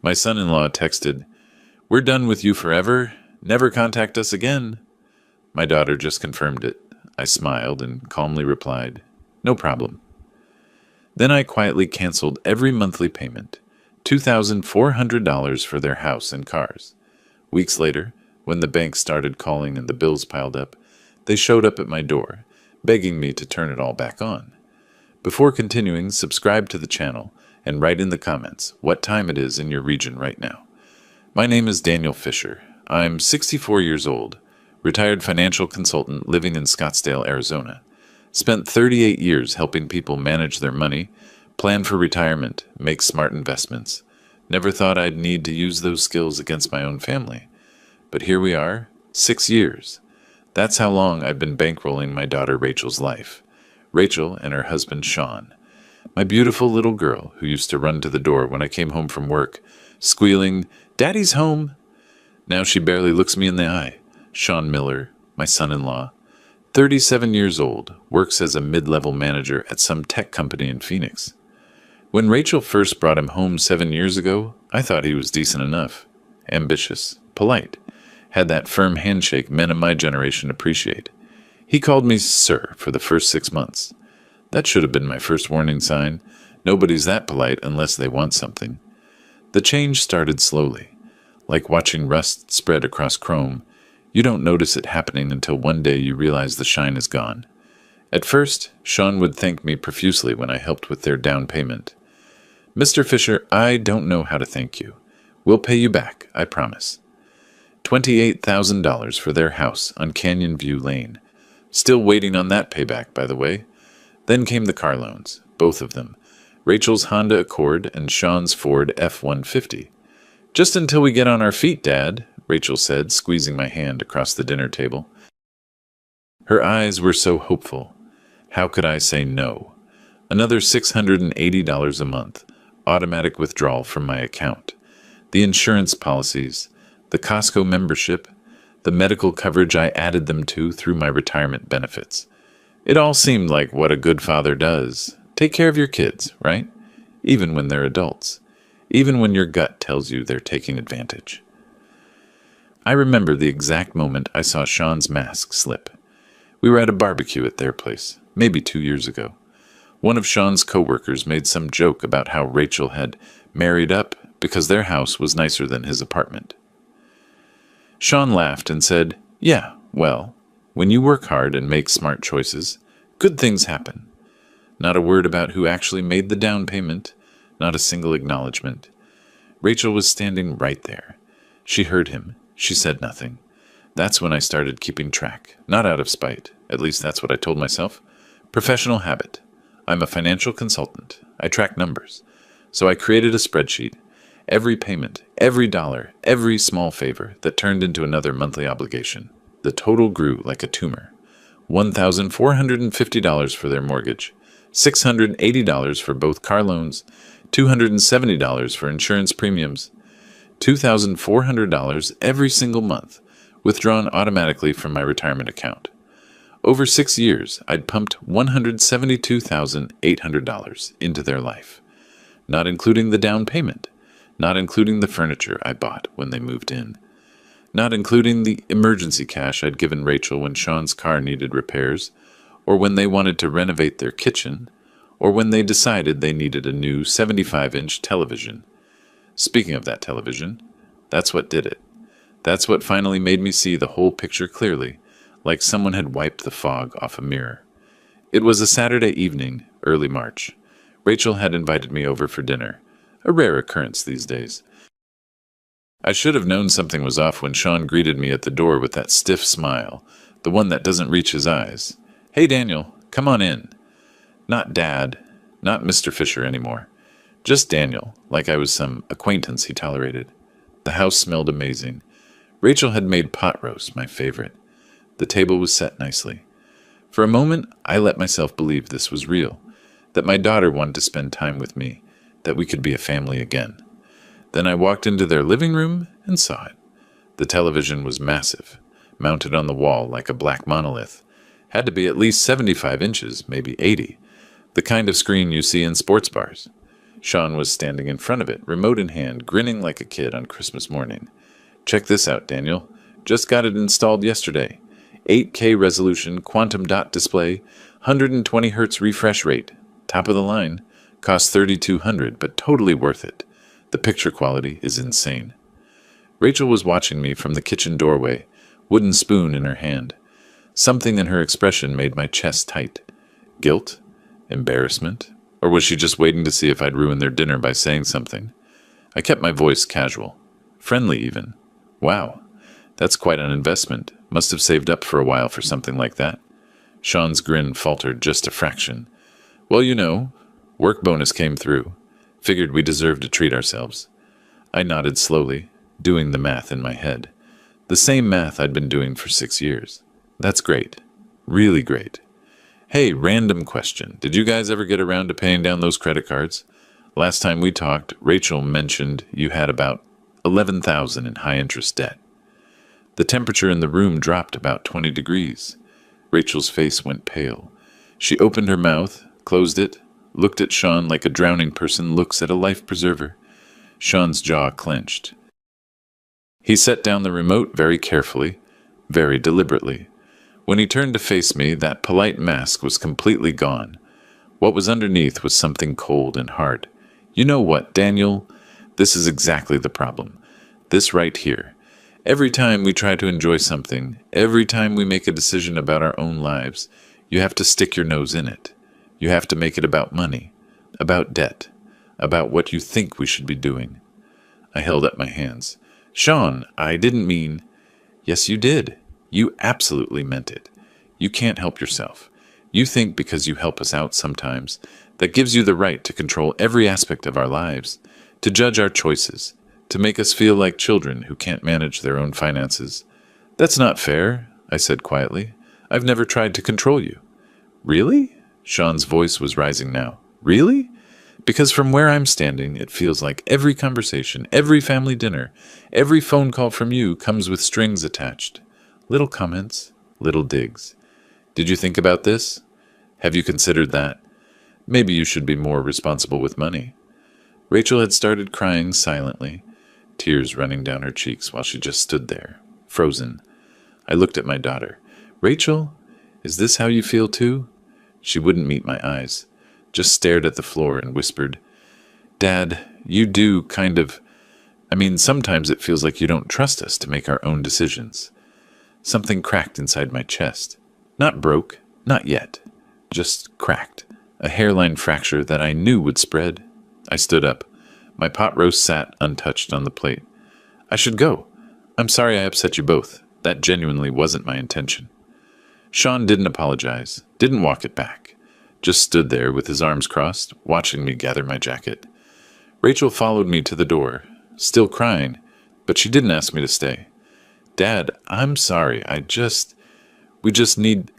My son-in-law texted, "We're done with you forever. Never contact us again." My daughter just confirmed it. I smiled and calmly replied, "No problem." Then I quietly canceled every monthly payment, $2,400 for their house and cars. Weeks later, when the bank started calling and the bills piled up, they showed up at my door, begging me to turn it all back on. Before continuing, subscribe to the channel and write in the comments what time it is in your region right now. My name is Daniel Fisher. I'm 64 years old, retired financial consultant living in Scottsdale, Arizona. Spent 38 years helping people manage their money, plan for retirement, make smart investments. Never thought I'd need to use those skills against my own family. But here we are, 6 years. That's how long I've been bankrolling my daughter Rachel's life. Rachel and her husband Sean. My beautiful little girl who used to run to the door when I came home from work, squealing, "Daddy's home!" Now she barely looks me in the eye. Sean Miller, my son-in-law, 37 years old, works as a mid-level manager at some tech company in Phoenix. When Rachel first brought him home 7 years ago, I thought he was decent enough. Ambitious, polite, had that firm handshake men of my generation appreciate. He called me sir for the first 6 months. That should have been my first warning sign. Nobody's that polite unless they want something. The change started slowly. Like watching rust spread across chrome, you don't notice it happening until one day you realize the shine is gone. At first, Sean would thank me profusely when I helped with their down payment. "Mr. Fisher, I don't know how to thank you. We'll pay you back, I promise." $28,000 for their house on Canyon View Lane. Still waiting on that payback, by the way. Then came the car loans, both of them. Rachel's Honda Accord and Sean's Ford F-150. "Just until we get on our feet, Dad," Rachel said, squeezing my hand across the dinner table. Her eyes were so hopeful. How could I say no? Another $680 a month, automatic withdrawal from my account. The insurance policies, the Costco membership, the medical coverage I added them to through my retirement benefits. It all seemed like what a good father does. Take care of your kids, right? Even when they're adults. Even when your gut tells you they're taking advantage. I remember the exact moment I saw Sean's mask slip. We were at a barbecue at their place, maybe 2 years ago. One of Sean's coworkers made some joke about how Rachel had married up because their house was nicer than his apartment. Sean laughed and said, "Yeah, well, when you work hard and make smart choices, good things happen." Not a word about who actually made the down payment, not a single acknowledgement. Rachel was standing right there. She heard him. She said nothing. That's when I started keeping track, not out of spite. At least that's what I told myself. Professional habit. I'm a financial consultant. I track numbers. So I created a spreadsheet. Every payment, every dollar, every small favor that turned into another monthly obligation. The total grew like a tumor. $1,450 for their mortgage, $680 for both car loans, $270 for insurance premiums, $2,400 every single month, withdrawn automatically from my retirement account. Over 6 years, I'd pumped $172,800 into their life, not including the down payment, not including the furniture I bought when they moved in, not including the emergency cash I'd given Rachel when Sean's car needed repairs, or when they wanted to renovate their kitchen, or when they decided they needed a new 75-inch television. Speaking of that television, that's what did it. That's what finally made me see the whole picture clearly, like someone had wiped the fog off a mirror. It was a Saturday evening, early March. Rachel had invited me over for dinner, a rare occurrence these days. I should have known something was off when Sean greeted me at the door with that stiff smile, the one that doesn't reach his eyes. "Hey, Daniel, come on in." Not Dad, not Mr. Fisher anymore. Just Daniel, like I was some acquaintance he tolerated. The house smelled amazing. Rachel had made pot roast, my favorite. The table was set nicely. For a moment, I let myself believe this was real, that my daughter wanted to spend time with me, that we could be a family again. Then I walked into their living room and saw it. The television was massive, mounted on the wall like a black monolith. Had to be at least 75 inches, maybe 80, the kind of screen you see in sports bars. Sean was standing in front of it, remote in hand, grinning like a kid on Christmas morning. Check this out, Daniel. Just got it installed yesterday. 8K resolution, quantum dot display, 120 Hz refresh rate. Top of the line. Cost $3,200, but totally worth it. The picture quality is insane. Rachel was watching me from the kitchen doorway, wooden spoon in her hand. Something in her expression made my chest tight. Guilt? Embarrassment? Or was she just waiting to see if I'd ruin their dinner by saying something? I kept my voice casual. Friendly, even. Wow, that's quite an investment. Must have saved up for a while for something like that. Sean's grin faltered just a fraction. Well, you know, work bonus came through. Figured we deserved to treat ourselves. I nodded slowly, doing the math in my head. The same math I'd been doing for 6 years. That's great. Really great. Hey, random question. Did you guys ever get around to paying down those credit cards? Last time we talked, Rachel mentioned you had about $11,000 in high-interest debt. The temperature in the room dropped about 20 degrees. Rachel's face went pale. She opened her mouth, closed it, looked at Sean like a drowning person looks at a life preserver. Sean's jaw clenched. He set down the remote very carefully, very deliberately. When he turned to face me, that polite mask was completely gone. What was underneath was something cold and hard. You know what, Daniel? This is exactly the problem. This right here. Every time we try to enjoy something, every time we make a decision about our own lives, you have to stick your nose in it. You have to make it about money, about debt, about what you think we should be doing. I held up my hands. Sean, I didn't mean... Yes, you did. You absolutely meant it. You can't help yourself. You think because you help us out sometimes, that gives you the right to control every aspect of our lives, to judge our choices, to make us feel like children who can't manage their own finances. That's not fair, I said quietly. I've never tried to control you. Really? Sean's voice was rising now. Really? Because from where I'm standing, it feels like every conversation, every family dinner, every phone call from you comes with strings attached. Little comments, little digs. Did you think about this? Have you considered that? Maybe you should be more responsible with money. Rachel had started crying silently, tears running down her cheeks while she just stood there, frozen. I looked at my daughter. Rachel, is this how you feel too? She wouldn't meet my eyes, just stared at the floor and whispered, Dad, you do kind of... sometimes it feels like you don't trust us to make our own decisions. Something cracked inside my chest. Not broke, not yet. Just cracked. A hairline fracture that I knew would spread. I stood up. My pot roast sat untouched on the plate. I should go. I'm sorry I upset you both. That genuinely wasn't my intention. Sean didn't apologize, didn't walk it back. Just stood there with his arms crossed, watching me gather my jacket. Rachel followed me to the door, still crying, but she didn't ask me to stay. Dad, I'm sorry. We just need...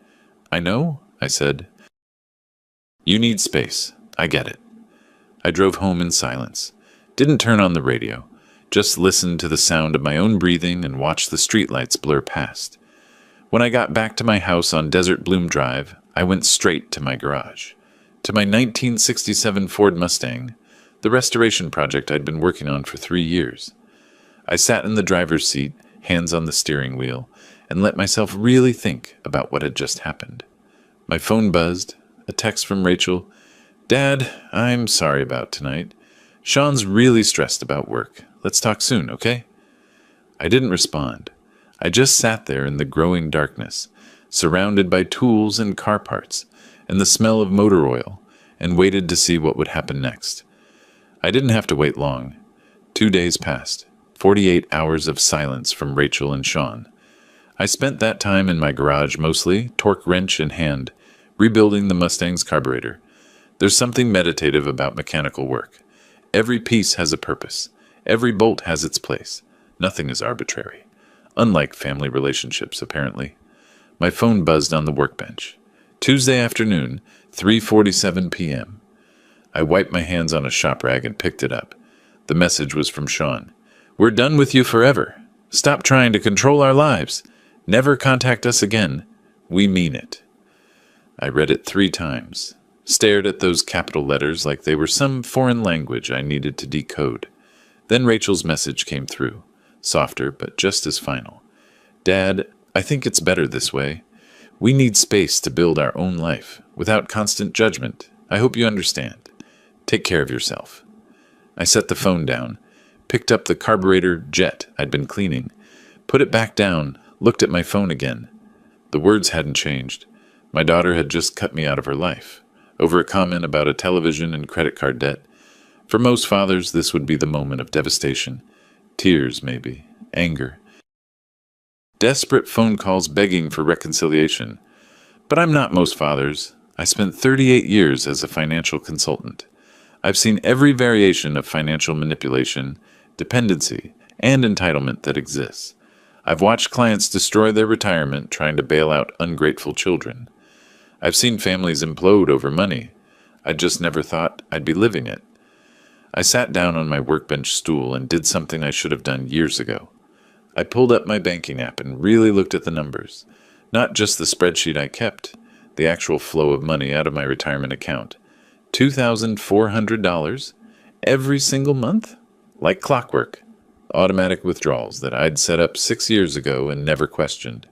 I know, I said. You need space. I get it. I drove home in silence. Didn't turn on the radio. Just listened to the sound of my own breathing and watched the streetlights blur past. When I got back to my house on Desert Bloom Drive, I went straight to my garage. To my 1967 Ford Mustang, the restoration project I'd been working on for 3 years. I sat in the driver's seat, hands on the steering wheel, and let myself really think about what had just happened. My phone buzzed, a text from Rachel. Dad, I'm sorry about tonight. Sean's really stressed about work. Let's talk soon, okay? I didn't respond. I just sat there in the growing darkness, surrounded by tools and car parts, and the smell of motor oil, and waited to see what would happen next. I didn't have to wait long. 2 days passed, 48 hours of silence from Rachel and Sean. I spent that time in my garage mostly, torque wrench in hand, rebuilding the Mustang's carburetor. There's something meditative about mechanical work. Every piece has a purpose. Every bolt has its place. Nothing is arbitrary. Unlike family relationships, apparently. My phone buzzed on the workbench. Tuesday afternoon, 3:47 p.m. I wiped my hands on a shop rag and picked it up. The message was from Sean. We're done with you forever. Stop trying to control our lives. Never contact us again. We mean it. I read it 3 times. stared at those capital letters like they were some foreign language I needed to decode. Then Rachel's message came through, softer but just as final. Dad, I think it's better this way. We need space to build our own life, without constant judgment. I hope you understand. Take care of yourself. I set the phone down, picked up the carburetor jet I'd been cleaning, put it back down, looked at my phone again. The words hadn't changed. My daughter had just cut me out of her life, over a comment about a television and credit card debt. For most fathers, this would be the moment of devastation. Tears, maybe. Anger. Desperate phone calls begging for reconciliation. But I'm not most fathers. I spent 38 years as a financial consultant. I've seen every variation of financial manipulation, dependency, and entitlement that exists. I've watched clients destroy their retirement trying to bail out ungrateful children. I've seen families implode over money. I just never thought I'd be living it. I sat down on my workbench stool and did something I should have done years ago. I pulled up my banking app and really looked at the numbers. Not just the spreadsheet I kept, the actual flow of money out of my retirement account. $2,400 every single month? Like clockwork. Automatic withdrawals that I'd set up 6 years ago and never questioned.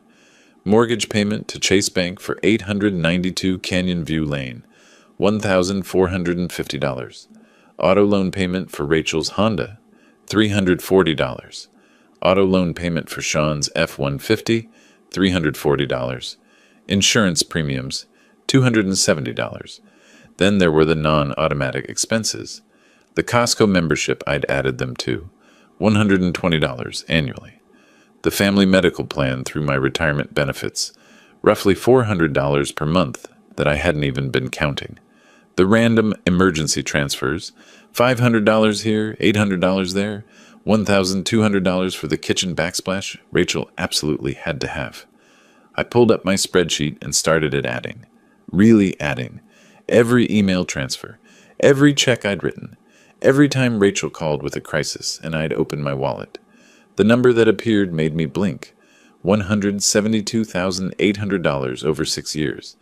Mortgage payment to Chase Bank for 892 Canyon View Lane, $1,450. Auto loan payment for Rachel's Honda, $340. Auto loan payment for Sean's F-150, $340. Insurance premiums, $270. Then there were the non-automatic expenses. The Costco membership I'd added them to, $120 annually. The family medical plan through my retirement benefits, roughly $400 per month that I hadn't even been counting. The random emergency transfers, $500 here, $800 there, $1,200 for the kitchen backsplash Rachel absolutely had to have. I pulled up my spreadsheet and started at adding. Really adding. Every email transfer, every check I'd written, every time Rachel called with a crisis and I'd open my wallet. The number that appeared made me blink. $172,800 over 6 years.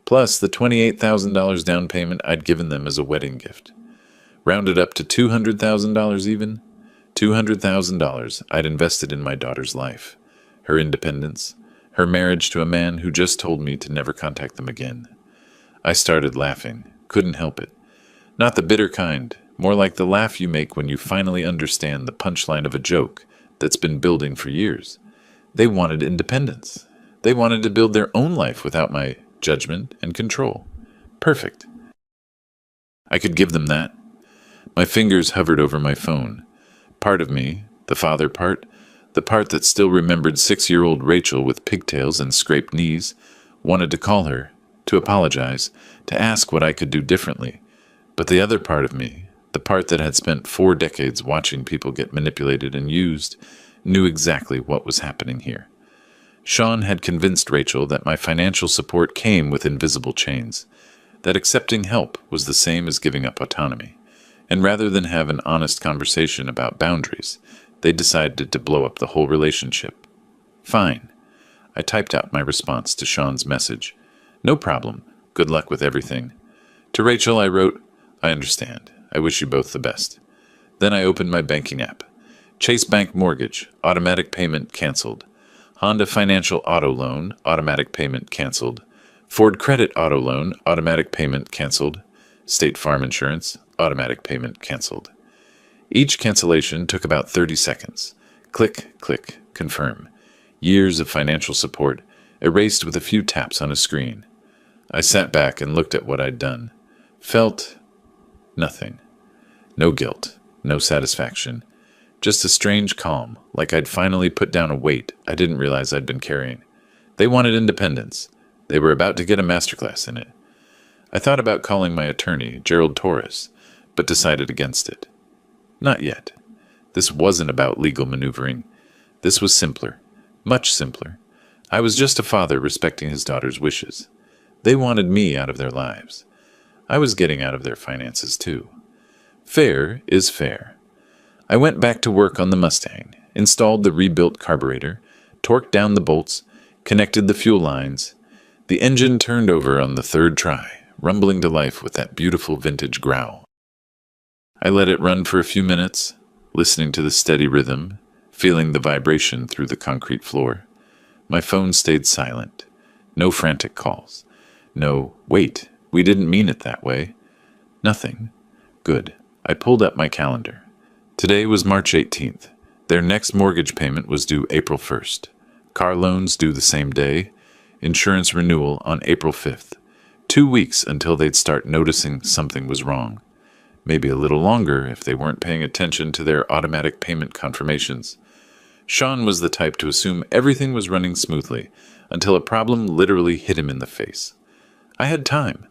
Plus the $28,000 down payment I'd given them as a wedding gift. Rounded up to $200,000 even. $200,000 I'd invested in my daughter's life, her independence, her marriage to a man who just told me to never contact them again. I started laughing, couldn't help it. Not the bitter kind, more like the laugh you make when you finally understand the punchline of a joke that's been building for years. They wanted independence. They wanted to build their own life without my judgment and control. Perfect. I could give them that. My fingers hovered over my phone. Part of me, the father part, the part that still remembered 6-year-old Rachel with pigtails and scraped knees, wanted to call her, to apologize, to ask what I could do differently. But the other part of me, the part that had spent 4 decades watching people get manipulated and used, knew exactly what was happening here. Sean had convinced Rachel that my financial support came with invisible chains, that accepting help was the same as giving up autonomy. And rather than have an honest conversation about boundaries, they decided to blow up the whole relationship. Fine. I typed out my response to Sean's message. No problem. Good luck with everything. To Rachel, I wrote, I understand. I wish you both the best. Then I opened my banking app. Chase Bank Mortgage, automatic payment canceled. Honda Financial Auto Loan, automatic payment canceled. Ford Credit Auto Loan, automatic payment canceled. State Farm Insurance, automatic payment canceled. Each cancellation took about 30 seconds. Click, click, confirm. Years of financial support, erased with a few taps on a screen. I sat back and looked at what I'd done. Felt nothing. No guilt, no satisfaction. Just a strange calm, like I'd finally put down a weight I didn't realize I'd been carrying. They wanted independence. They were about to get a masterclass in it. I thought about calling my attorney, Gerald Torres, but decided against it. Not yet. This wasn't about legal maneuvering. This was simpler, much simpler. I was just a father respecting his daughter's wishes. They wanted me out of their lives. I was getting out of their finances too. Fair is fair. I went back to work on the Mustang, installed the rebuilt carburetor, torqued down the bolts, connected the fuel lines. The engine turned over on the 3rd try, rumbling to life with that beautiful vintage growl. I let it run for a few minutes, listening to the steady rhythm, feeling the vibration through the concrete floor. My phone stayed silent. No frantic calls. No, wait, we didn't mean it that way. Nothing. Good. I pulled up my calendar. Today was March 18th. Their next mortgage payment was due April 1st. Car loans due the same day. Insurance renewal on April 5th. 2 weeks until they'd start noticing something was wrong. Maybe a little longer if they weren't paying attention to their automatic payment confirmations. Sean was the type to assume everything was running smoothly until a problem literally hit him in the face. I had time.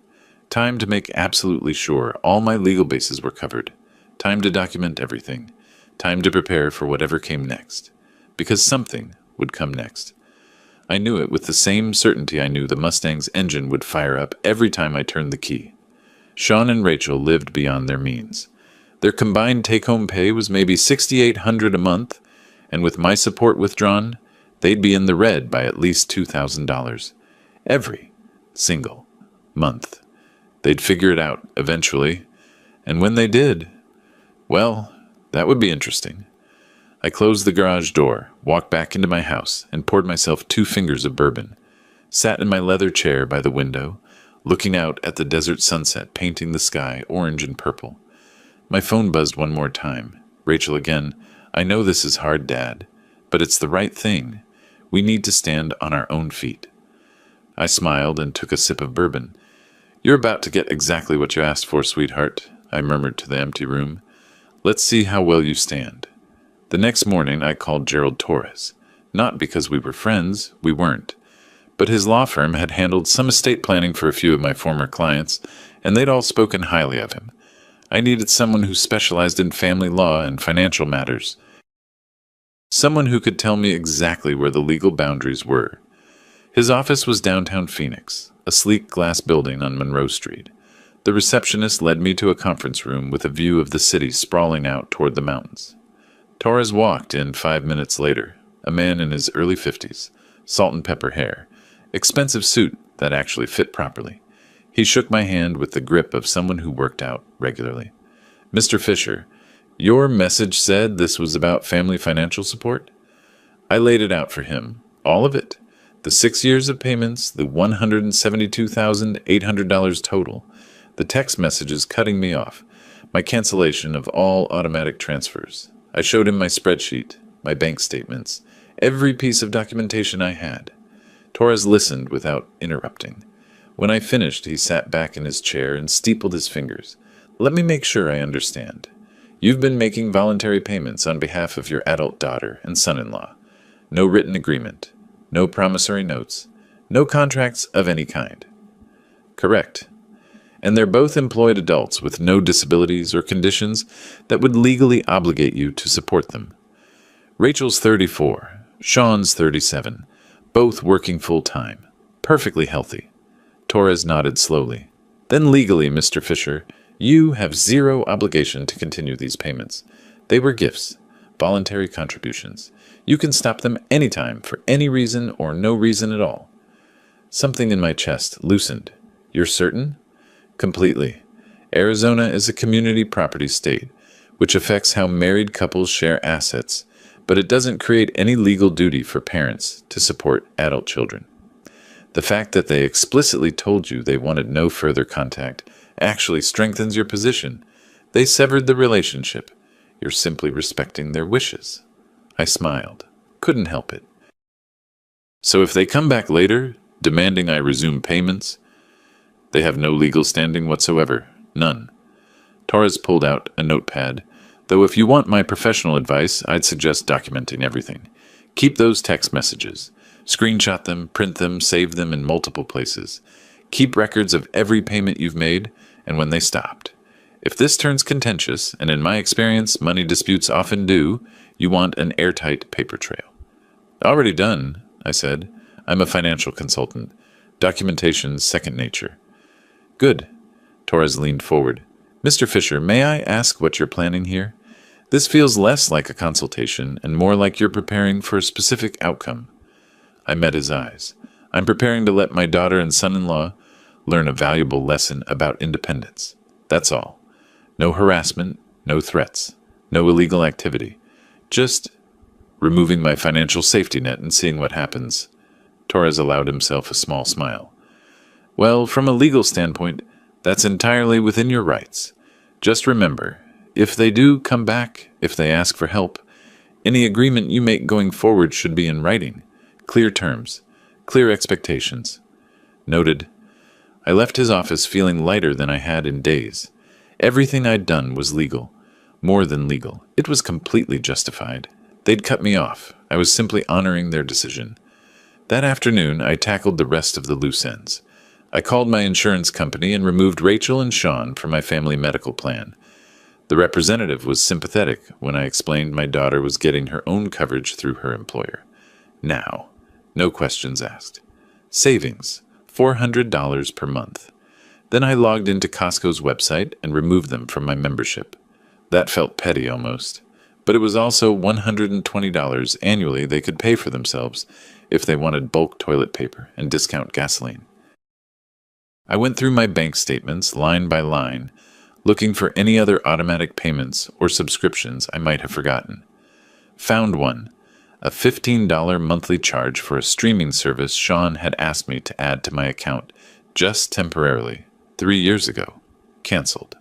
Time to make absolutely sure all my legal bases were covered. Time to document everything. Time to prepare for whatever came next. Because something would come next. I knew it with the same certainty I knew the Mustang's engine would fire up every time I turned the key. Sean and Rachel lived beyond their means. Their combined take-home pay was maybe $6,800 a month, and with my support withdrawn, they'd be in the red by at least $2,000 every single month. They'd figure it out eventually, and when they did, well, that would be interesting. I closed the garage door, walked back into my house, and poured myself 2 fingers of bourbon. Sat in my leather chair by the window, looking out at the desert sunset painting the sky orange and purple. My phone buzzed one more time. Rachel again. I know this is hard, Dad, but it's the right thing. We need to stand on our own feet. I smiled and took a sip of bourbon. You're about to get exactly what you asked for, sweetheart, I murmured to the empty room. Let's see how well you stand. The next morning I called Gerald Torres. Not because we were friends, we weren't. But his law firm had handled some estate planning for a few of my former clients, and they'd all spoken highly of him. I needed someone who specialized in family law and financial matters. Someone who could tell me exactly where the legal boundaries were. His office was downtown Phoenix, a sleek glass building on Monroe Street. The receptionist led me to a conference room with a view of the city sprawling out toward the mountains. Torres walked in 5 minutes later, a man in his early 50s, salt and pepper hair, expensive suit that actually fit properly. He shook my hand with the grip of someone who worked out regularly. Mr. Fisher, your message said this was about family financial support? I laid it out for him, all of it. The 6 years of payments, the $172,800 total, the text messages cutting me off, my cancellation of all automatic transfers. I showed him my spreadsheet, my bank statements, every piece of documentation I had. Torres listened without interrupting. When I finished, he sat back in his chair and steepled his fingers. Let me make sure I understand. You've been making voluntary payments on behalf of your adult daughter and son-in-law. No written agreement. No promissory notes. No contracts of any kind. Correct. And they're both employed adults with no disabilities or conditions that would legally obligate you to support them. Rachel's 34, Sean's 37, both working full-time, perfectly healthy. Torres nodded slowly. Then legally, Mr. Fisher, you have zero obligation to continue these payments. They were gifts, voluntary contributions. You can stop them anytime for any reason or no reason at all. Something in my chest loosened. You're certain? Completely. Arizona is a community property state, which affects how married couples share assets, but it doesn't create any legal duty for parents to support adult children. The fact that they explicitly told you they wanted no further contact actually strengthens your position. They severed the relationship. You're simply respecting their wishes. I smiled. Couldn't help it. So if they come back later, demanding I resume payments, they have no legal standing whatsoever. None. Torres pulled out a notepad, though if you want my professional advice, I'd suggest documenting everything. Keep those text messages. Screenshot them, print them, save them in multiple places. Keep records of every payment you've made and when they stopped. If this turns contentious, and in my experience money disputes often do, you want an airtight paper trail. Already done, I said. I'm a financial consultant. Documentation's second nature. Good. Torres leaned forward. Mr. Fisher, may I ask what you're planning here? This feels less like a consultation and more like you're preparing for a specific outcome. I met his eyes. I'm preparing to let my daughter and son-in-law learn a valuable lesson about independence. That's all. No harassment, no threats, no illegal activity. Just removing my financial safety net and seeing what happens. Torres allowed himself a small smile. Well, from a legal standpoint, that's entirely within your rights. Just remember, if they do come back, if they ask for help, any agreement you make going forward should be in writing. Clear terms, clear expectations. Noted. I left his office feeling lighter than I had in days. Everything I'd done was legal. More than legal. It was completely justified. They'd cut me off. I was simply honoring their decision. That afternoon, I tackled the rest of the loose ends. I called my insurance company and removed Rachel and Sean from my family medical plan. The representative was sympathetic when I explained my daughter was getting her own coverage through her employer. Now, no questions asked. Savings, $400 per month. Then I logged into Costco's website and removed them from my membership. That felt petty almost. But it was also $120 annually they could pay for themselves if they wanted bulk toilet paper and discount gasoline. I went through my bank statements line by line, looking for any other automatic payments or subscriptions I might have forgotten. Found one, a $15 monthly charge for a streaming service Sean had asked me to add to my account just temporarily, 3 years ago. Canceled.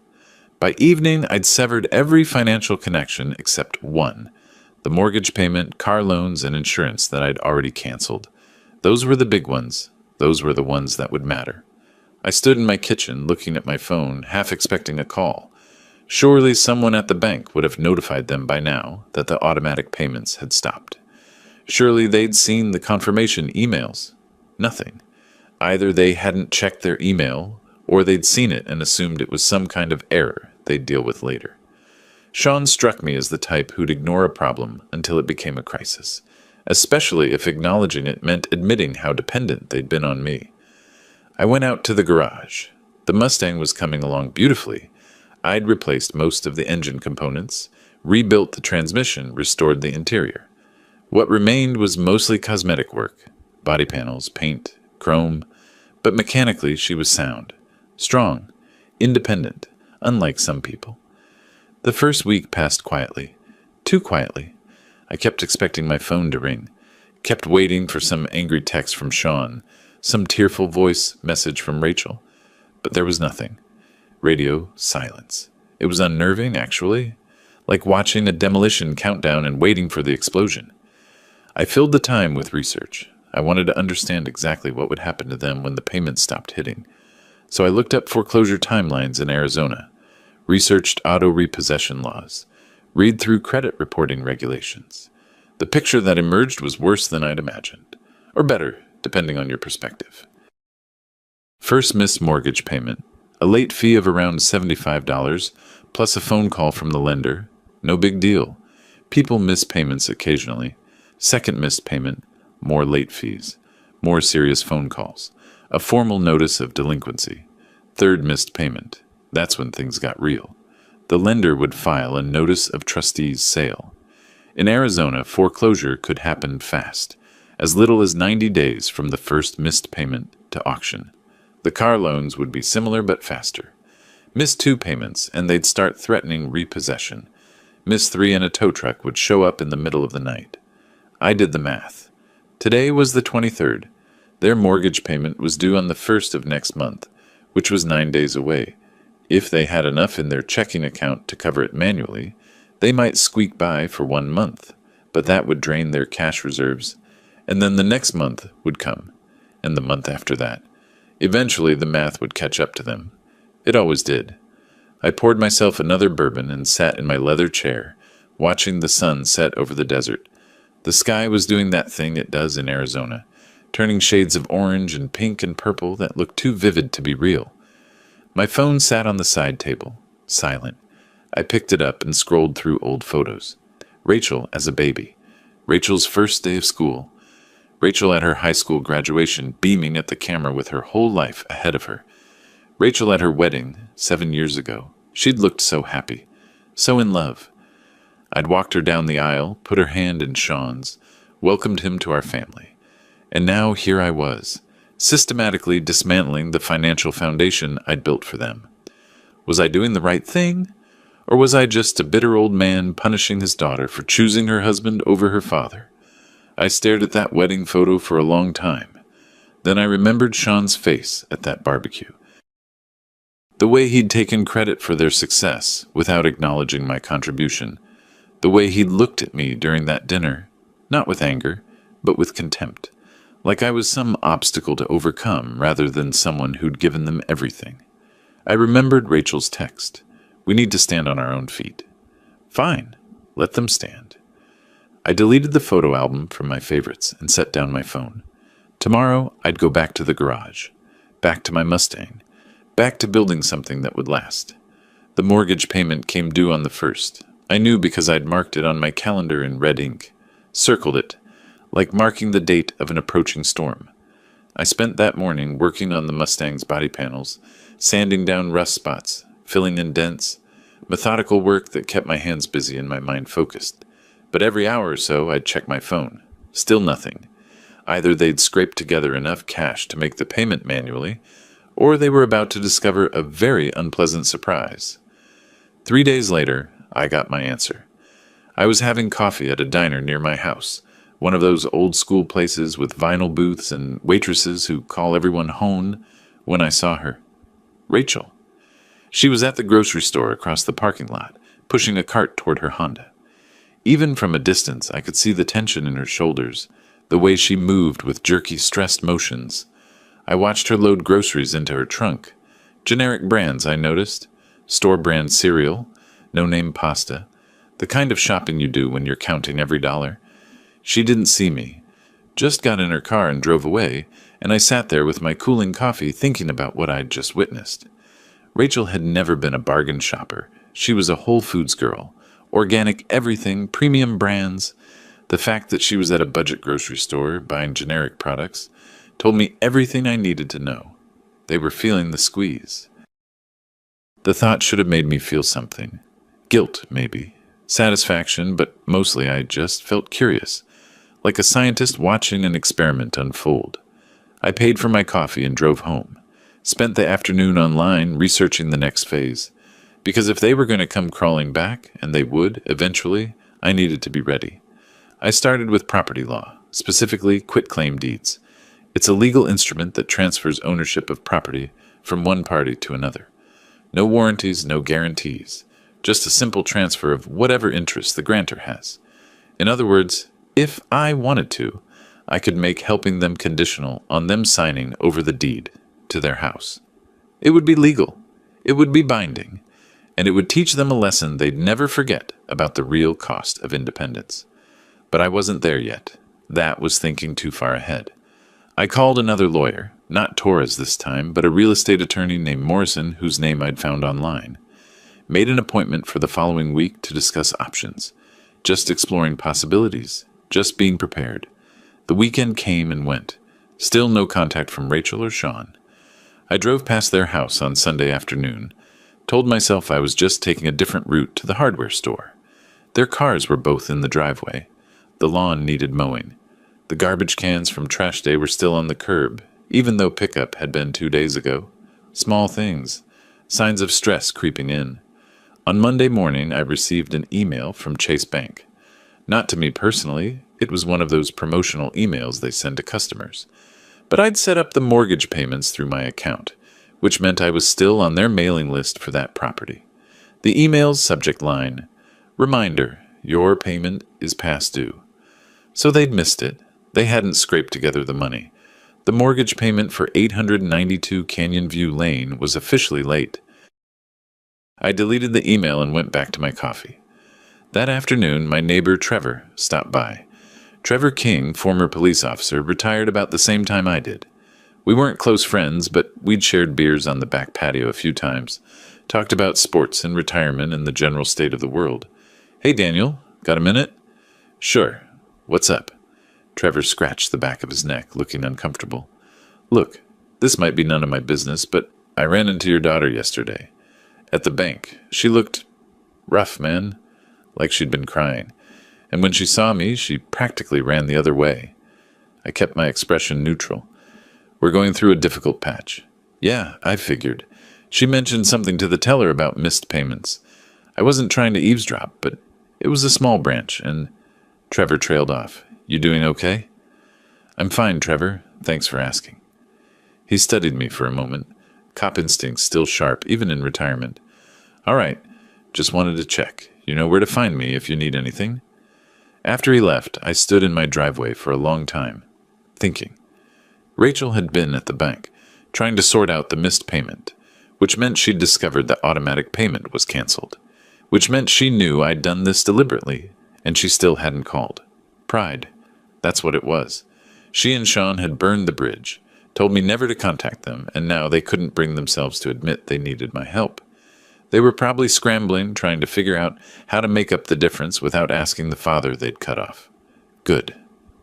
By evening, I'd severed every financial connection except one, the mortgage payment, car loans, and insurance that I'd already canceled. Those were the big ones. Those were the ones that would matter. I stood in my kitchen looking at my phone, half expecting a call. Surely someone at the bank would have notified them by now that the automatic payments had stopped. Surely they'd seen the confirmation emails. Nothing. Either they hadn't checked their email, or they'd seen it and assumed it was some kind of error they'd deal with later. Sean struck me as the type who'd ignore a problem until it became a crisis, especially if acknowledging it meant admitting how dependent they'd been on me. I went out to the garage. The Mustang was coming along beautifully. I'd replaced most of the engine components, rebuilt the transmission, restored the interior. What remained was mostly cosmetic work, body panels, paint, chrome, but mechanically she was sound, strong, independent, unlike some people. The first week passed quietly, too quietly. I kept expecting my phone to ring, kept waiting for some angry text from Sean, some tearful voice message from Rachel, but there was nothing. Radio, silence. It was unnerving, actually, like watching a demolition countdown and waiting for the explosion. I filled the time with research. I wanted to understand exactly what would happen to them when the payments stopped hitting. So I looked up foreclosure timelines in Arizona, researched auto repossession laws, read through credit reporting regulations. The picture that emerged was worse than I'd imagined, or better, depending on your perspective. First missed mortgage payment, a late fee of around $75, plus a phone call from the lender. No big deal. People miss payments occasionally. Second missed payment, more late fees, more serious phone calls, a formal notice of delinquency. Third missed payment. That's when things got real. The lender would file a notice of trustee's sale. In Arizona, foreclosure could happen fast, as little as 90 days from the first missed payment to auction. The car loans would be similar but faster. Miss 2 payments, and they'd start threatening repossession. Miss 3 and a tow truck would show up in the middle of the night. I did the math. Today was the 23rd. Their mortgage payment was due on the 1st of next month, which was 9 days away. If they had enough in their checking account to cover it manually, they might squeak by for 1 month, but that would drain their cash reserves. And then the next month would come, and the month after that. Eventually, the math would catch up to them. It always did. I poured myself another bourbon and sat in my leather chair, watching the sun set over the desert. The sky was doing that thing it does in Arizona, turning shades of orange and pink and purple that looked too vivid to be real. My phone sat on the side table, silent. I picked it up and scrolled through old photos. Rachel as a baby. Rachel's first day of school. Rachel at her high school graduation, beaming at the camera with her whole life ahead of her. Rachel at her wedding 7 years ago. She'd looked so happy, so in love. I'd walked her down the aisle, put her hand in Sean's, welcomed him to our family. And now here I was, systematically dismantling the financial foundation I'd built for them. Was I doing the right thing? Or was I just a bitter old man punishing his daughter for choosing her husband over her father? I stared at that wedding photo for a long time. Then I remembered Sean's face at that barbecue. The way he'd taken credit for their success without acknowledging my contribution. The way he'd looked at me during that dinner, not with anger, but with contempt, like I was some obstacle to overcome rather than someone who'd given them everything. I remembered Rachel's text. We need to stand on our own feet. Fine, let them stand. I deleted the photo album from my favorites and set down my phone. Tomorrow, I'd go back to the garage, back to my Mustang, back to building something that would last. The mortgage payment came due on the 1st. I knew because I'd marked it on my calendar in red ink, circled it, like marking the date of an approaching storm. I spent that morning working on the Mustang's body panels, sanding down rust spots, filling in dents, methodical work that kept my hands busy and my mind focused. But every hour or so, I'd check my phone. Still nothing. Either they'd scraped together enough cash to make the payment manually, or they were about to discover a very unpleasant surprise. 3 days later, I got my answer. I was having coffee at a diner near my house, one of those old-school places with vinyl booths and waitresses who call everyone hone, when I saw her. Rachel. She was at the grocery store across the parking lot, pushing a cart toward her Honda. Even from a distance, I could see the tension in her shoulders, the way she moved with jerky, stressed motions. I watched her load groceries into her trunk. Generic brands, I noticed. Store-brand cereal, no-name pasta, the kind of shopping you do when you're counting every dollar. She didn't see me, just got in her car and drove away, and I sat there with my cooling coffee thinking about what I'd just witnessed. Rachel had never been a bargain shopper. She was a Whole Foods girl. Organic everything, premium brands. The fact that she was at a budget grocery store buying generic products told me everything I needed to know. They were feeling the squeeze. The thought should have made me feel something. Guilt, maybe. Satisfaction, but mostly I just felt curious, like a scientist watching an experiment unfold. I paid for my coffee and drove home. Spent the afternoon online researching the next phase. Because if they were going to come crawling back, and they would, eventually, I needed to be ready. I started with property law, specifically quitclaim deeds. It's a legal instrument that transfers ownership of property from one party to another. No warranties, no guarantees. Just a simple transfer of whatever interest the grantor has. In other words, if I wanted to, I could make helping them conditional on them signing over the deed to their house. It would be legal. It would be binding. And it would teach them a lesson they'd never forget about the real cost of independence. But I wasn't there yet. That was thinking too far ahead. I called another lawyer, not Torres this time, but a real estate attorney named Morrison, whose name I'd found online. Made an appointment for the following week to discuss options. Just exploring possibilities. Just being prepared. The weekend came and went. Still no contact from Rachel or Sean. I drove past their house on Sunday afternoon. Told myself I was just taking a different route to the hardware store. Their cars were both in the driveway. The lawn needed mowing. The garbage cans from trash day were still on the curb, even though pickup had been 2 days ago. Small things. Signs of stress creeping in. On Monday morning, I received an email from Chase Bank. Not to me personally, it was one of those promotional emails they send to customers. But I'd set up the mortgage payments through my account, which meant I was still on their mailing list for that property. The email's subject line, "Reminder, your payment is past due." So they'd missed it. They hadn't scraped together the money. The mortgage payment for 892 Canyon View Lane was officially late. I deleted the email and went back to my coffee. That afternoon, my neighbor Trevor stopped by. Trevor King, former police officer, retired about the same time I did. We weren't close friends, but we'd shared beers on the back patio a few times, talked about sports and retirement and the general state of the world. "Hey, Daniel, got a minute?" "Sure. What's up?" Trevor scratched the back of his neck, looking uncomfortable. "Look, this might be none of my business, but I ran into your daughter yesterday. At the bank. She looked rough, man, like she'd been crying. And when she saw me, she practically ran the other way." I kept my expression neutral. We're going through a difficult patch. Yeah, I figured. She mentioned something to the teller about missed payments. I wasn't trying to eavesdrop, but it was a small branch, and Trevor trailed off. You doing okay? I'm fine, Trevor. Thanks for asking. He studied me for a moment, cop instincts still sharp, even in retirement. All right, just wanted to check. You know where to find me if you need anything. After he left, I stood in my driveway for a long time, thinking. Rachel had been at the bank, trying to sort out the missed payment, which meant she'd discovered that automatic payment was canceled, which meant she knew I'd done this deliberately, and she still hadn't called. Pride. That's what it was. She and Sean had burned the bridge, told me never to contact them, and now they couldn't bring themselves to admit they needed my help. They were probably scrambling, trying to figure out how to make up the difference without asking the father they'd cut off. Good.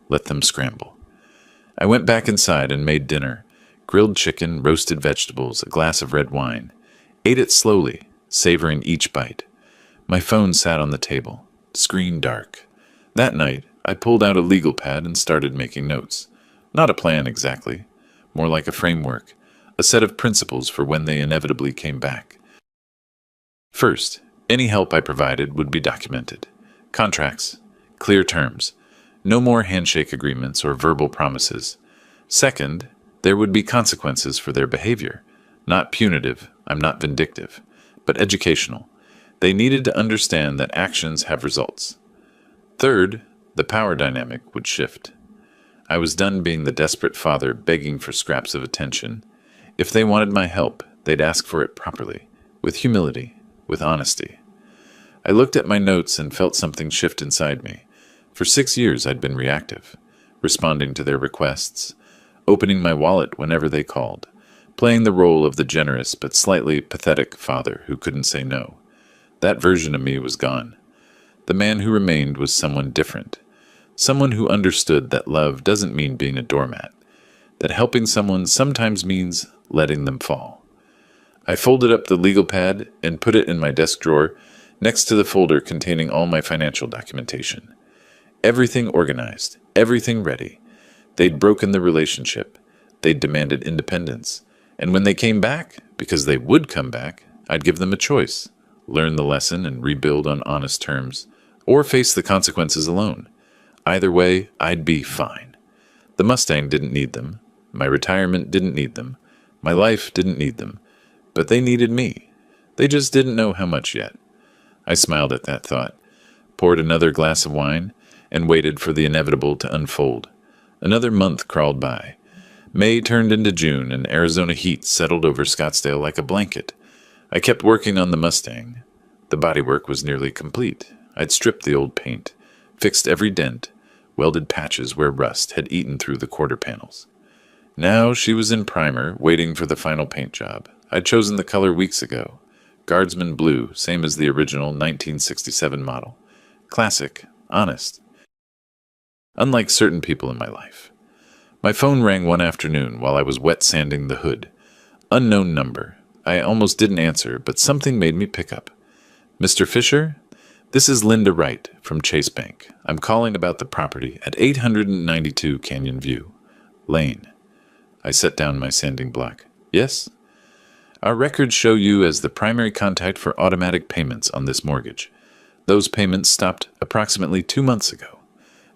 Let them scramble. I went back inside and made dinner. Grilled chicken, roasted vegetables, a glass of red wine. Ate it slowly, savoring each bite. My phone sat on the table, screen dark. That night, I pulled out a legal pad and started making notes. Not a plan exactly, more like a framework, a set of principles for when they inevitably came back. First, any help I provided would be documented. Contracts, clear terms, no more handshake agreements or verbal promises. Second, there would be consequences for their behavior. Not punitive, I'm not vindictive, but educational. They needed to understand that actions have results. Third, the power dynamic would shift. I was done being the desperate father begging for scraps of attention. If they wanted my help, they'd ask for it properly, with humility, with honesty. I looked at my notes and felt something shift inside me. For 6 years I'd been reactive, responding to their requests, opening my wallet whenever they called, playing the role of the generous but slightly pathetic father who couldn't say no. That version of me was gone. The man who remained was someone different, someone who understood that love doesn't mean being a doormat, that helping someone sometimes means letting them fall. I folded up the legal pad and put it in my desk drawer next to the folder containing all my financial documentation. Everything organized, everything ready. They'd broken the relationship. They'd demanded independence. And when they came back, because they would come back, I'd give them a choice. Learn the lesson and rebuild on honest terms, or face the consequences alone. Either way, I'd be fine. The Mustang didn't need them. My retirement didn't need them. My life didn't need them. But they needed me. They just didn't know how much yet. I smiled at that thought, poured another glass of wine, and waited for the inevitable to unfold. Another month crawled by. May turned into June, and Arizona heat settled over Scottsdale like a blanket. I kept working on the Mustang. The bodywork was nearly complete. I'd stripped the old paint, fixed every dent, welded patches where rust had eaten through the quarter panels. Now she was in primer, waiting for the final paint job. I'd chosen the color weeks ago. Guardsman blue, same as the original 1967 model. Classic, honest. Unlike certain people in my life. My phone rang one afternoon while I was wet sanding the hood. Unknown number. I almost didn't answer, but something made me pick up. Mr. Fisher? This is Linda Wright from Chase Bank. I'm calling about the property at 892 Canyon View Lane. I set down my sanding block. Yes? Our records show you as the primary contact for automatic payments on this mortgage. Those payments stopped approximately 2 months ago.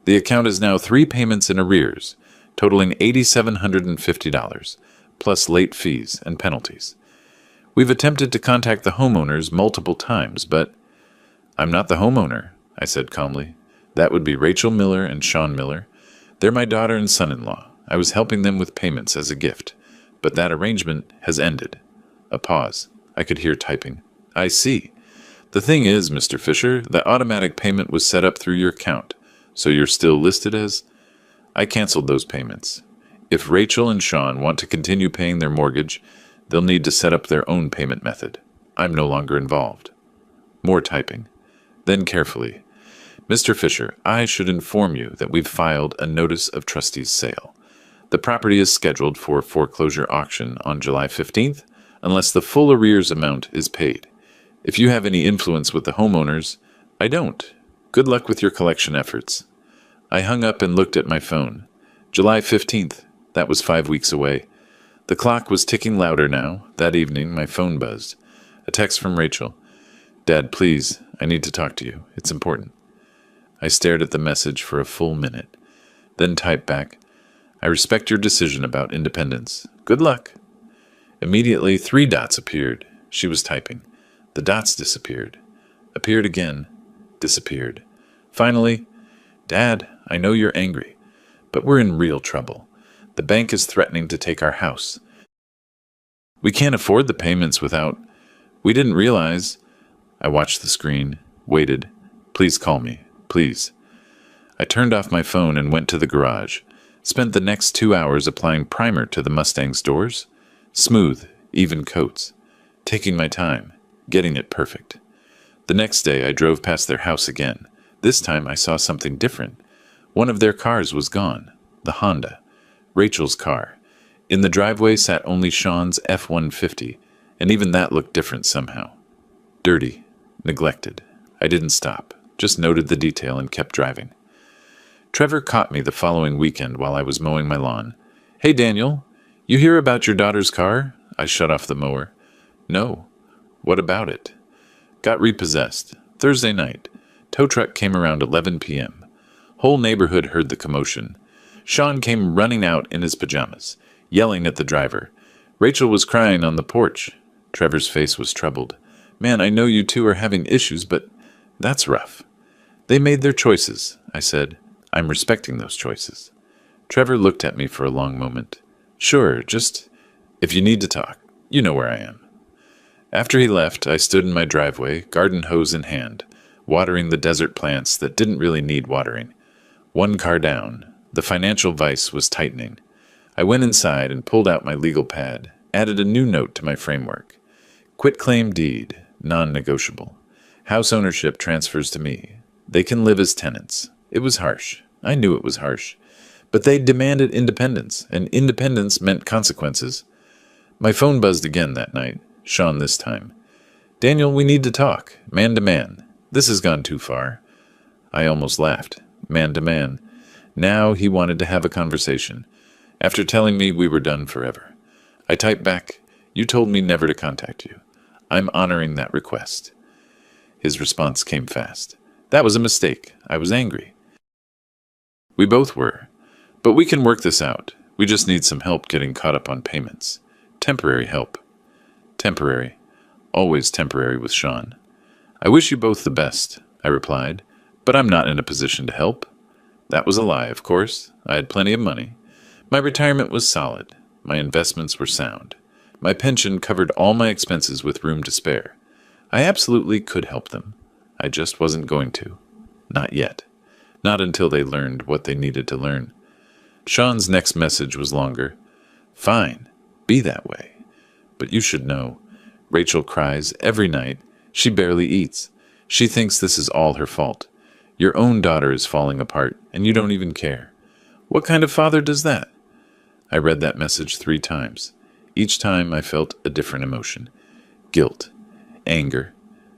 The account is now 3 payments in arrears, totaling $8,750, plus late fees and penalties. We've attempted to contact the homeowners multiple times, but I'm not the homeowner, I said calmly. That would be Rachel Miller and Sean Miller. They're my daughter and son-in-law. I was helping them with payments as a gift, but that arrangement has ended. A pause. I could hear typing. I see. The thing is, Mr. Fisher, the automatic payment was set up through your account, so you're still listed as... I canceled those payments. If Rachel and Sean want to continue paying their mortgage, they'll need to set up their own payment method. I'm no longer involved. More typing. Then carefully. Mr. Fisher, I should inform you that we've filed a notice of trustee's sale. The property is scheduled for foreclosure auction on July 15th, unless the full arrears amount is paid. If you have any influence with the homeowners, I don't. Good luck with your collection efforts. I hung up and looked at my phone. July 15th. That was 5 weeks away. The clock was ticking louder now. That evening, my phone buzzed. A text from Rachel. Dad, please, I need to talk to you. It's important. I stared at the message for a full minute, then typed back, I respect your decision about independence. Good luck. Immediately, 3 dots appeared. She was typing. The dots disappeared. Appeared again. Disappeared. Finally, Dad, I know you're angry, but we're in real trouble. The bank is threatening to take our house. We can't afford the payments without... We didn't realize... I watched the screen, waited. Please call me, please. I turned off my phone and went to the garage. Spent the next 2 hours applying primer to the Mustang's doors. Smooth, even coats. Taking my time, getting it perfect. The next day I drove past their house again. This time I saw something different. One of their cars was gone. The Honda. Rachel's car. In the driveway sat only Sean's F-150, and even that looked different somehow. Dirty. Neglected. I didn't stop, just noted the detail and kept driving. Trevor caught me the following weekend while I was mowing my lawn. Hey, Daniel, you hear about your daughter's car? I shut off the mower. No. What about it? Got repossessed. Thursday night. Tow truck came around 11 p.m. Whole neighborhood heard the commotion. Sean came running out in his pajamas, yelling at the driver. Rachel was crying on the porch. Trevor's face was troubled. Man, I know you two are having issues, but that's rough. They made their choices, I said. I'm respecting those choices. Trevor looked at me for a long moment. Sure, just if you need to talk, you know where I am. After he left, I stood in my driveway, garden hose in hand, watering the desert plants that didn't really need watering. 1 car down. The financial vice was tightening. I went inside and pulled out my legal pad, added a new note to my framework. Quitclaim deed, non-negotiable. House ownership transfers to me. They can live as tenants. It was harsh. I knew it was harsh. But they demanded independence, and independence meant consequences. My phone buzzed again that night, Sean this time. Daniel, we need to talk, man to man. This has gone too far. I almost laughed. Man to man. Now he wanted to have a conversation, after telling me we were done forever. I typed back, you told me never to contact you. I'm honoring that request. His response came fast. That was a mistake. I was angry. We both were. But we can work this out. We just need some help getting caught up on payments. Temporary help. Temporary. Always temporary with Sean. I wish you both the best, I replied, but I'm not in a position to help. That was a lie, of course. I had plenty of money. My retirement was solid. My investments were sound. My pension covered all my expenses with room to spare. I absolutely could help them. I just wasn't going to. Not yet. Not until they learned what they needed to learn. Sean's next message was longer. Fine. Be that way. But you should know. Rachel cries every night. She barely eats. She thinks this is all her fault. Your own daughter is falling apart, and you don't even care. What kind of father does that? I read that message 3 times. Each time I felt a different emotion. Guilt. Anger.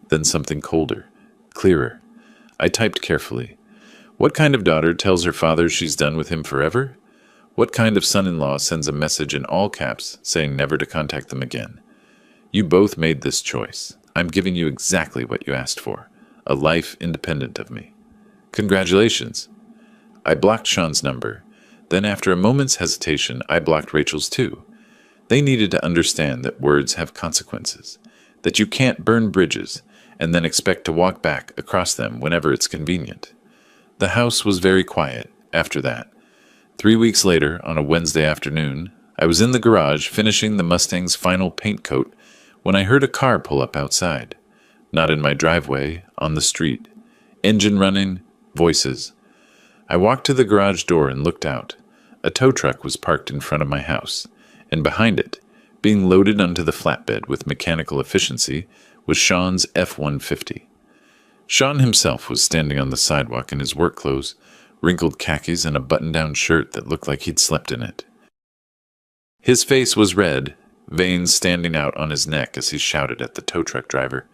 Then something colder. Clearer. I typed carefully. What kind of daughter tells her father she's done with him forever? What kind of son-in-law sends a message in all caps saying never to contact them again? You both made this choice. I'm giving you exactly what you asked for. A life independent of me. Congratulations. I blocked Sean's number. Then after a moment's hesitation, I blocked Rachel's too. They needed to understand that words have consequences, that you can't burn bridges and then expect to walk back across them whenever it's convenient. The house was very quiet after that. 3 weeks later, on a Wednesday afternoon, I was in the garage finishing the Mustang's final paint coat when I heard a car pull up outside. Not in my driveway, on the street. Engine running, voices. I walked to the garage door and looked out. A tow truck was parked in front of my house, and behind it, being loaded onto the flatbed with mechanical efficiency, was Sean's F-150. Sean himself was standing on the sidewalk in his work clothes, wrinkled khakis and a button-down shirt that looked like he'd slept in it. His face was red, veins standing out on his neck as he shouted at the tow truck driver,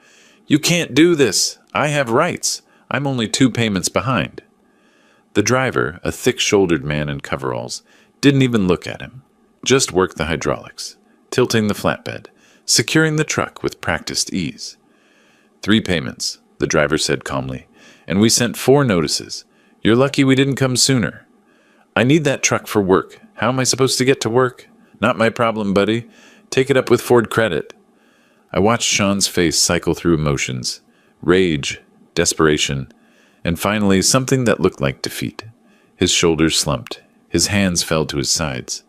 "You can't do this! I have rights! I'm only 2 payments behind." The driver, a thick-shouldered man in coveralls, didn't even look at him. Just work the hydraulics, tilting the flatbed, securing the truck with practiced ease. 3 payments, the driver said calmly, and we sent 4 notices. You're lucky we didn't come sooner. I need that truck for work. How am I supposed to get to work? Not my problem, buddy. Take it up with Ford Credit. I watched Sean's face cycle through emotions, rage, desperation, and finally something that looked like defeat. His shoulders slumped. His hands fell to his sides.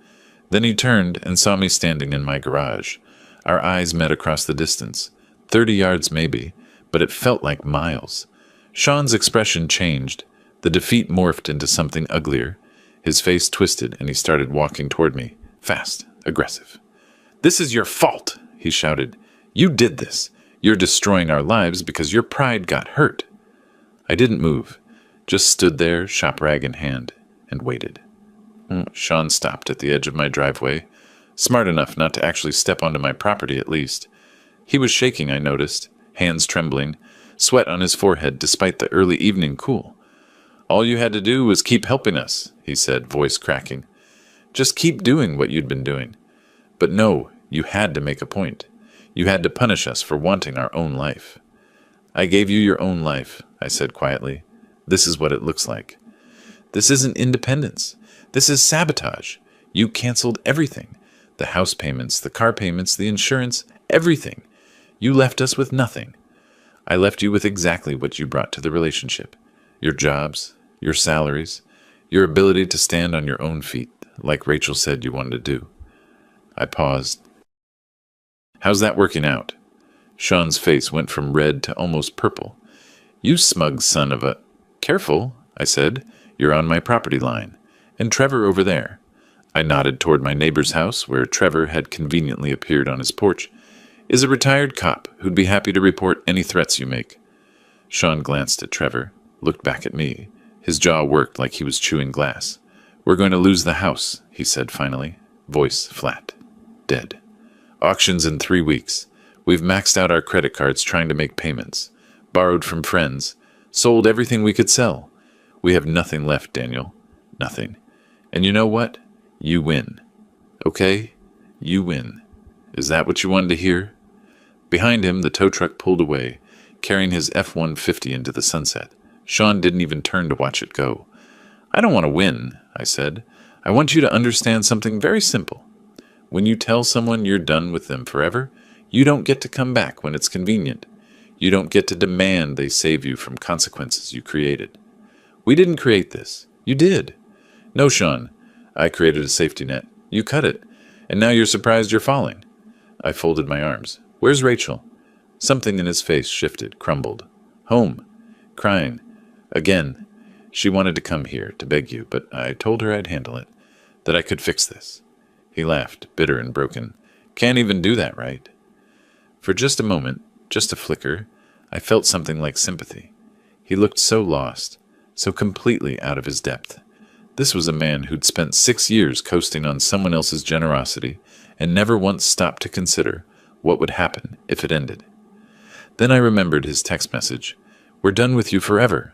Then he turned and saw me standing in my garage. Our eyes met across the distance. 30 yards maybe, but it felt like miles. Sean's expression changed. The defeat morphed into something uglier. His face twisted and he started walking toward me, fast, aggressive. "This is your fault," he shouted. "You did this. You're destroying our lives because your pride got hurt." I didn't move, just stood there, shop rag in hand, and waited. Sean stopped at the edge of my driveway, smart enough not to actually step onto my property at least. He was shaking, I noticed, hands trembling, sweat on his forehead despite the early evening cool. "All you had to do was keep helping us," he said, voice cracking. "Just keep doing what you'd been doing. But no, you had to make a point. You had to punish us for wanting our own life." "I gave you your own life," I said quietly. "This is what it looks like. This isn't independence. This is sabotage. You canceled everything. The house payments, the car payments, the insurance, everything. You left us with nothing. I left you with exactly what you brought to the relationship. Your jobs, your salaries, your ability to stand on your own feet, like Rachel said you wanted to do." I paused. "How's that working out?" Sean's face went from red to almost purple. "You smug son of a—" "Careful," I said. "You're on my property line. And Trevor over there." I nodded toward my neighbor's house, where Trevor had conveniently appeared on his porch, "is a retired cop who'd be happy to report any threats you make." Sean glanced at Trevor, looked back at me. His jaw worked like he was chewing glass. "We're going to lose the house," he said finally, voice flat. "Dead. Auctions in 3 weeks. We've maxed out our credit cards trying to make payments. Borrowed from friends. Sold everything we could sell. We have nothing left, Daniel. Nothing. And you know what? You win. Okay? You win. Is that what you wanted to hear?" Behind him, the tow truck pulled away, carrying his F-150 into the sunset. Sean didn't even turn to watch it go. "I don't want to win," I said. "I want you to understand something very simple. When you tell someone you're done with them forever, you don't get to come back when it's convenient. You don't get to demand they save you from consequences you created. We didn't create this. You did. No, Sean, I created a safety net. You cut it, and now you're surprised you're falling." I folded my arms. "Where's Rachel?" Something in his face shifted, crumbled. "Home. Crying. Again. She wanted to come here to beg you, but I told her I'd handle it, that I could fix this." He laughed, bitter and broken. "Can't even do that, right?" For just a moment, just a flicker, I felt something like sympathy. He looked so lost, so completely out of his depth. This was a man who'd spent 6 years coasting on someone else's generosity and never once stopped to consider what would happen if it ended. Then I remembered his text message. "We're done with you forever."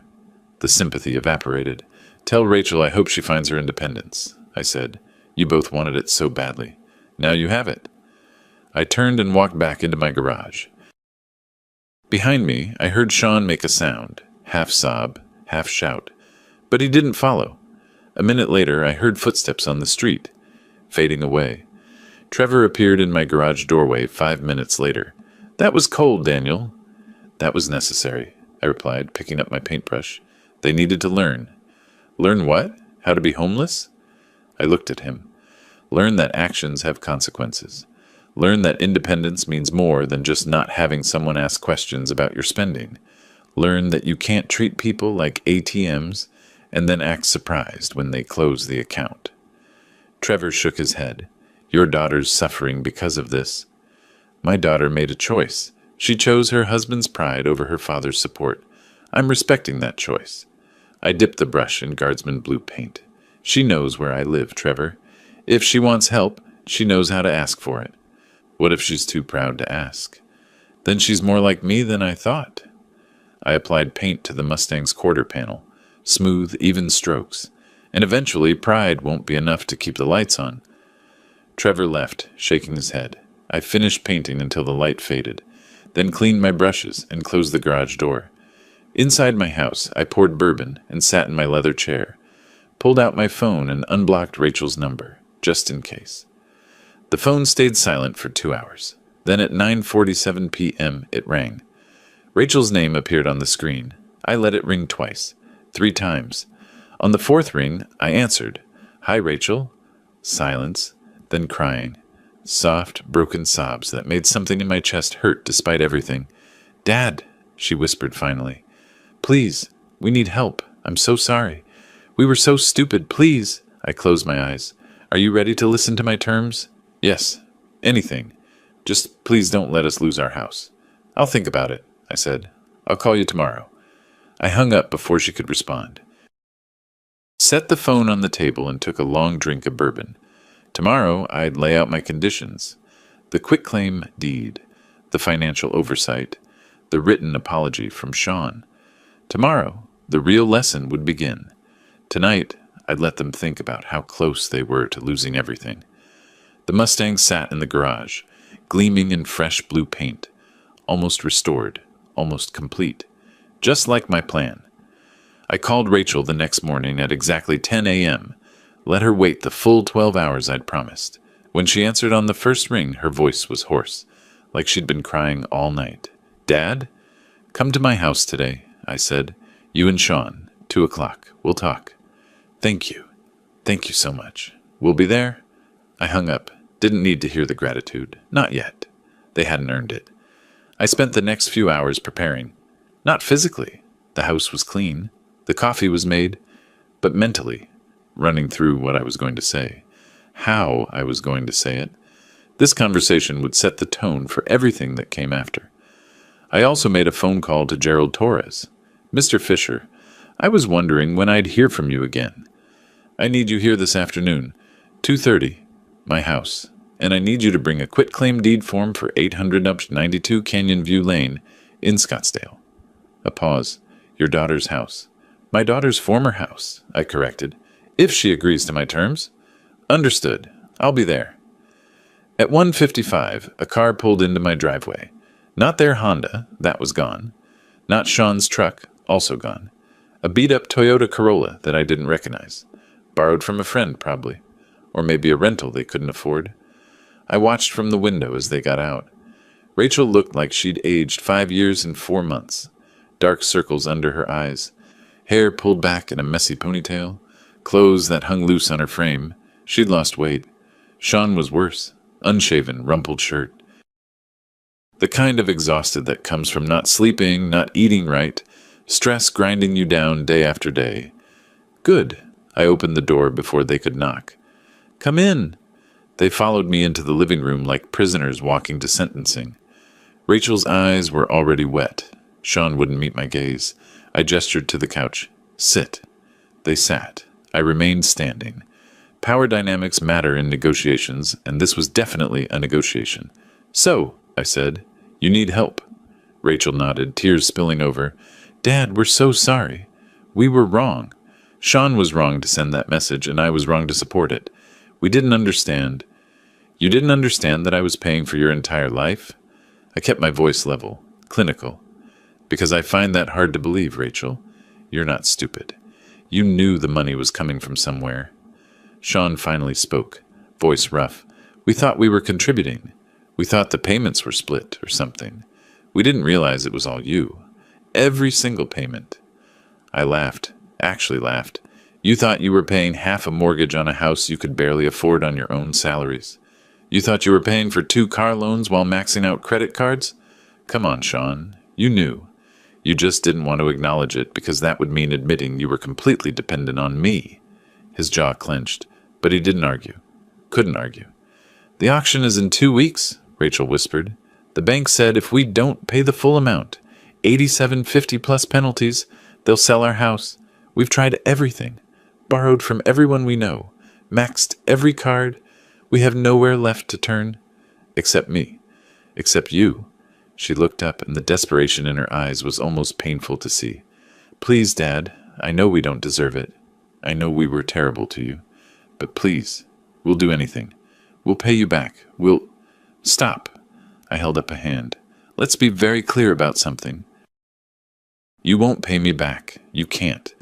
The sympathy evaporated. "Tell Rachel I hope she finds her independence," I said. "You both wanted it so badly. Now you have it." I turned and walked back into my garage. Behind me, I heard Sean make a sound, half sob, half shout, but he didn't follow. A minute later, I heard footsteps on the street, fading away. Trevor appeared in my garage doorway 5 minutes later. "That was cold, Daniel." "That was necessary," I replied, picking up my paintbrush. "They needed to learn." "Learn what? How to be homeless?" I looked at him. "Learn that actions have consequences. Learn that independence means more than just not having someone ask questions about your spending. Learn that you can't treat people like ATMs and then act surprised when they close the account." Trevor shook his head. "Your daughter's suffering because of this." "My daughter made a choice. She chose her husband's pride over her father's support. I'm respecting that choice." I dipped the brush in Guardsman blue paint. "She knows where I live, Trevor. If she wants help, she knows how to ask for it." "What if she's too proud to ask?" "Then she's more like me than I thought." I applied paint to the Mustang's quarter panel, smooth, even strokes, and eventually pride won't be enough to keep the lights on. Trevor left, shaking his head. I finished painting until the light faded, then cleaned my brushes and closed the garage door. Inside my house, I poured bourbon and sat in my leather chair, pulled out my phone and unblocked Rachel's number, just in case. The phone stayed silent for 2 hours. Then at 9:47 p.m. it rang. Rachel's name appeared on the screen. I let it ring twice, 3 times. On the 4th ring, I answered. "Hi, Rachel." Silence, then crying. Soft, broken sobs that made something in my chest hurt despite everything. "Dad," she whispered finally. "Please, we need help. I'm so sorry. We were so stupid. Please." I closed my eyes. "Are you ready to listen to my terms?" "Yes. Anything. Just please don't let us lose our house." "I'll think about it," I said. "I'll call you tomorrow." I hung up before she could respond. Set the phone on the table and took a long drink of bourbon. Tomorrow I'd lay out my conditions. The quitclaim deed, the financial oversight, the written apology from Sean. Tomorrow, the real lesson would begin. Tonight, I'd let them think about how close they were to losing everything. The Mustang sat in the garage, gleaming in fresh blue paint, almost restored, almost complete, just like my plan. I called Rachel the next morning at exactly 10 a.m., let her wait the full 12 hours I'd promised. When she answered on the first ring, her voice was hoarse, like she'd been crying all night. "Dad, come to my house today," I said. "You and Sean, 2 o'clock. We'll talk." "Thank you. Thank you so much. We'll be there." I hung up. Didn't need to hear the gratitude. Not yet. They hadn't earned it. I spent the next few hours preparing. Not physically. The house was clean. The coffee was made. But mentally, running through what I was going to say. How I was going to say it. This conversation would set the tone for everything that came after. I also made a phone call to Gerald Torres. "Mr. Fisher, I was wondering when I'd hear from you again. I need you here this afternoon, 2:30, my house, and I need you to bring a quitclaim deed form for 892 Canyon View Lane in Scottsdale." A pause. "Your daughter's house." "My daughter's former house," I corrected. "If she agrees to my terms." "Understood. I'll be there." At 1:55, a car pulled into my driveway. Not their Honda, that was gone. Not Sean's truck, also gone. A beat-up Toyota Corolla that I didn't recognize. Borrowed from a friend, probably. Or maybe a rental they couldn't afford. I watched from the window as they got out. Rachel looked like she'd aged 5 years and 4 months. Dark circles under her eyes. Hair pulled back in a messy ponytail. Clothes that hung loose on her frame. She'd lost weight. Sean was worse. Unshaven, rumpled shirt. The kind of exhausted that comes from not sleeping, not eating right, stress grinding you down day after day. "Good." I opened the door before they could knock. "Come in." They followed me into the living room like prisoners walking to sentencing. Rachel's eyes were already wet. Sean wouldn't meet my gaze. I gestured to the couch. "Sit." They sat. I remained standing. Power dynamics matter in negotiations, and this was definitely a negotiation. "So," I said, "you need help." Rachel nodded, tears spilling over. "Dad, we're so sorry. We were wrong. Sean was wrong to send that message, and I was wrong to support it. We didn't understand." "You didn't understand that I was paying for your entire life?" I kept my voice level, clinical. "Because I find that hard to believe, Rachel. You're not stupid. You knew the money was coming from somewhere." Sean finally spoke, voice rough. "We thought we were contributing. We thought the payments were split or something. We didn't realize it was all you. Every single payment." I laughed, actually laughed. "You thought you were paying half a mortgage on a house you could barely afford on your own salaries. You thought you were paying for 2 car loans while maxing out credit cards? Come on, Sean. You knew. You just didn't want to acknowledge it because that would mean admitting you were completely dependent on me." His jaw clenched, but he didn't argue. Couldn't argue. "The auction is in 2 weeks," Rachel whispered. "The bank said if we don't pay the full amount, $87.50 plus penalties, they'll sell our house. We've tried everything. Borrowed from everyone we know. Maxed every card. We have nowhere left to turn. Except me. Except you." She looked up, and the desperation in her eyes was almost painful to see. "Please, Dad, I know we don't deserve it. I know we were terrible to you. But please, we'll do anything. We'll pay you back. We'll... Stop. I held up a hand. Let's be very clear about something. You won't pay me back. You can't.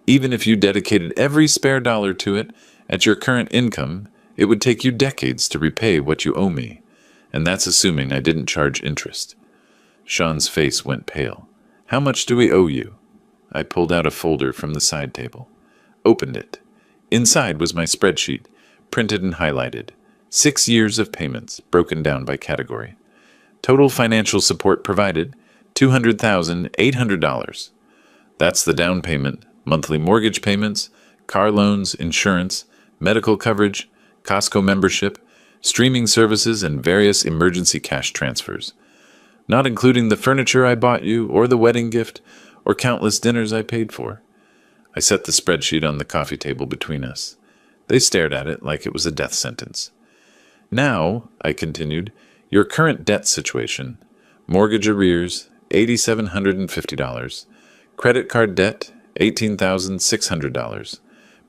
Even if you dedicated every spare dollar to it, at your current income, it would take you decades to repay what you owe me. And that's assuming I didn't charge interest. Sean's face went pale. How much do we owe you? I pulled out a folder from the side table. Opened it. Inside was my spreadsheet, printed and highlighted. 6 years of payments, broken down by category. Total financial support provided, $200,800. That's the down payment, monthly mortgage payments, car loans, insurance, medical coverage, Costco membership, streaming services, and various emergency cash transfers. Not including the furniture I bought you, or the wedding gift, or countless dinners I paid for. I set the spreadsheet on the coffee table between us. They stared at it like it was a death sentence. Now, I continued, your current debt situation, mortgage arrears, $8,750, credit card debt, $18,600,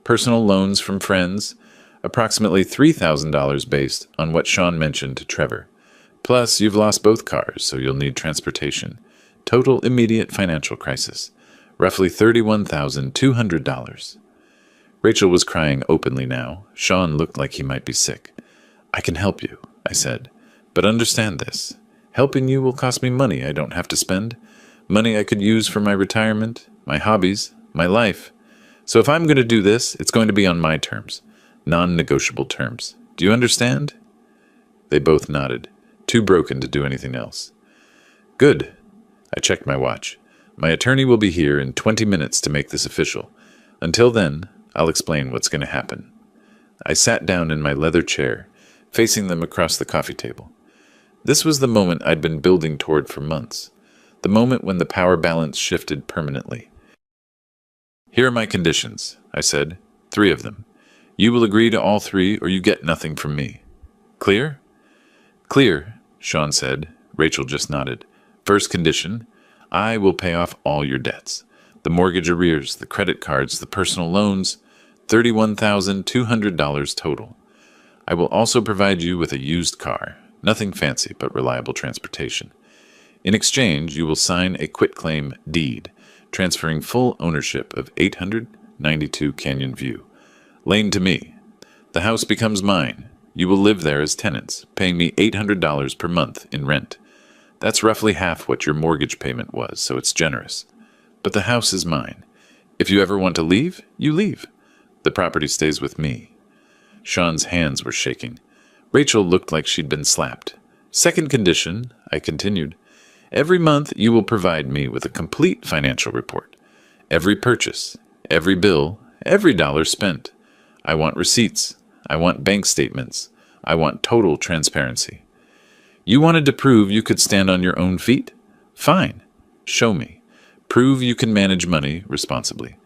personal loans from friends, approximately $3,000 based on what Sean mentioned to Trevor. Plus, you've lost both cars, so you'll need transportation. Total immediate financial crisis, roughly $31,200. Rachel was crying openly now. Sean looked like he might be sick. I can help you, I said, but understand this. Helping you will cost me money I don't have to spend, money I could use for my retirement, my hobbies, my life. So if I'm going to do this, it's going to be on my terms, non-negotiable terms. Do you understand? They both nodded, too broken to do anything else. Good. I checked my watch. My attorney will be here in 20 minutes to make this official. Until then, I'll explain what's going to happen. I sat down in my leather chair, facing them across the coffee table. This was the moment I'd been building toward for months, the moment when the power balance shifted permanently. Here are my conditions, I said, 3 of them. You will agree to all 3 or you get nothing from me. Clear? Clear, Sean said. Rachel just nodded. First condition, I will pay off all your debts. The mortgage arrears, the credit cards, the personal loans, $31,200 total. I will also provide you with a used car, nothing fancy but reliable transportation. In exchange, you will sign a quitclaim deed, transferring full ownership of 892 Canyon View. Lane to me. The house becomes mine. You will live there as tenants, paying me $800 per month in rent. That's roughly half what your mortgage payment was, so it's generous. But the house is mine. If you ever want to leave, you leave. The property stays with me. Sean's hands were shaking. Rachel looked like she'd been slapped. Second condition, I continued. Every month you will provide me with a complete financial report. Every purchase, every bill, every dollar spent. I want receipts. I want bank statements. I want total transparency. You wanted to prove you could stand on your own feet? Fine. Show me. Prove you can manage money responsibly.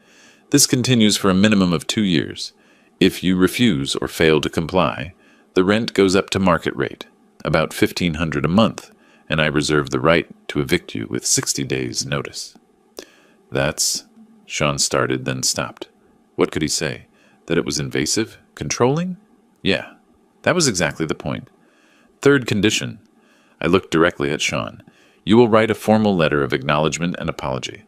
This continues for a minimum of 2 years. If you refuse or fail to comply, the rent goes up to market rate, about $1,500 a month, and I reserve the right to evict you with 60 days' notice. That's... Sean started, then stopped. What could he say? That it was invasive? Controlling? Yeah, that was exactly the point. Third condition. I looked directly at Sean. You will write a formal letter of acknowledgement and apology.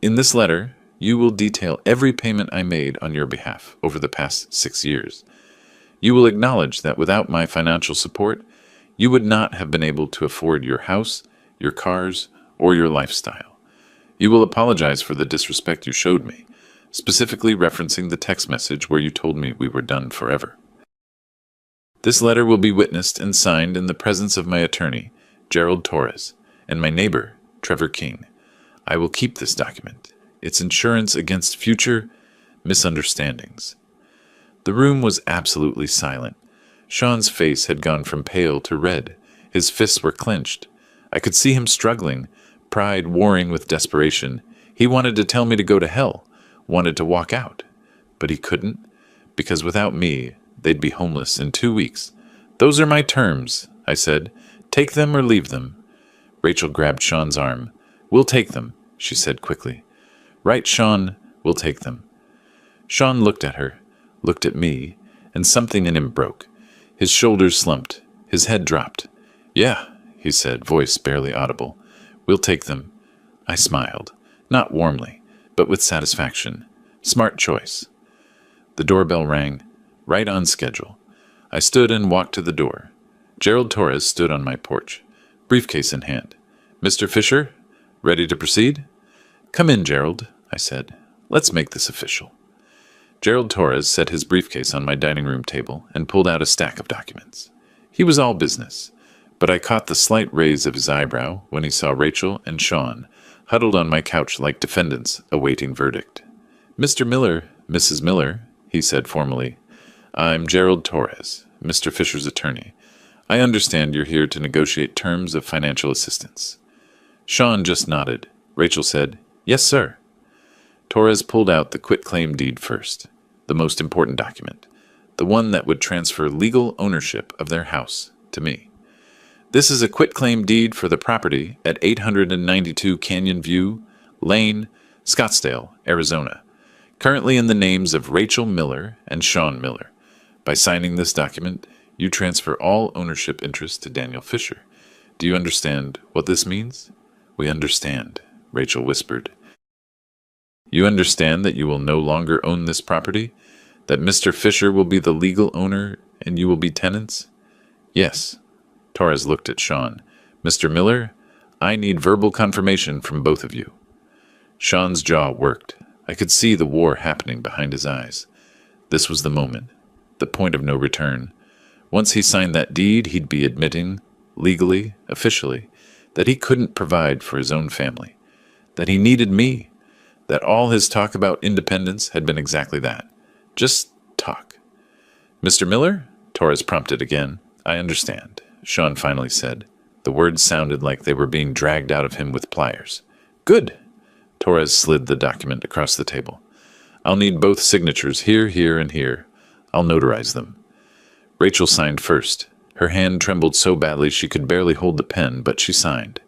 In this letter, you will detail every payment I made on your behalf over the past 6 years. You will acknowledge that without my financial support, you would not have been able to afford your house, your cars, or your lifestyle. You will apologize for the disrespect you showed me, specifically referencing the text message where you told me we were done forever. This letter will be witnessed and signed in the presence of my attorney, Gerald Torres, and my neighbor, Trevor King. I will keep this document. It's insurance against future misunderstandings. The room was absolutely silent. Sean's face had gone from pale to red. His fists were clenched. I could see him struggling, pride warring with desperation. He wanted to tell me to go to hell, wanted to walk out. But he couldn't, because without me, they'd be homeless in 2 weeks. Those are my terms, I said. Take them or leave them. Rachel grabbed Sean's arm. We'll take them, she said quickly. Right, Sean, we'll take them. Sean looked at her, looked at me, and something in him broke. His shoulders slumped. His head dropped. "Yeah," he said, voice barely audible. "We'll take them." I smiled, not warmly, but with satisfaction. Smart choice. The doorbell rang, right on schedule. I stood and walked to the door. Gerald Torres stood on my porch, briefcase in hand. "Mr. Fisher, ready to proceed?" "Come in, Gerald," I said. "Let's make this official." Gerald Torres set his briefcase on my dining room table and pulled out a stack of documents. He was all business, but I caught the slight raise of his eyebrow when he saw Rachel and Sean huddled on my couch like defendants awaiting verdict. "Mr. Miller, Mrs. Miller," he said formally. "I'm Gerald Torres, Mr. Fisher's attorney. I understand you're here to negotiate terms of financial assistance." Sean just nodded. Rachel said, "Yes, sir." Torres pulled out the quitclaim deed first, the most important document, the one that would transfer legal ownership of their house to me. "This is a quitclaim deed for the property at 892 Canyon View Lane, Scottsdale, Arizona, currently in the names of Rachel Miller and Sean Miller. By signing this document, you transfer all ownership interest to Daniel Fisher. Do you understand what this means?" "We understand," Rachel whispered. "You understand that you will no longer own this property? That Mr. Fisher will be the legal owner and you will be tenants?" "Yes." Torres looked at Sean. "Mr. Miller, I need verbal confirmation from both of you." Sean's jaw worked. I could see the war happening behind his eyes. This was the moment, the point of no return. Once he signed that deed, he'd be admitting, legally, officially, that he couldn't provide for his own family, that he needed me, that all his talk about independence had been exactly that. Just talk. "Mr. Miller?" Torres prompted again. "I understand," Sean finally said. The words sounded like they were being dragged out of him with pliers. "Good." Torres slid the document across the table. "I'll need both signatures here, here, and here. I'll notarize them." Rachel signed first. Her hand trembled so badly she could barely hold the pen, but she signed.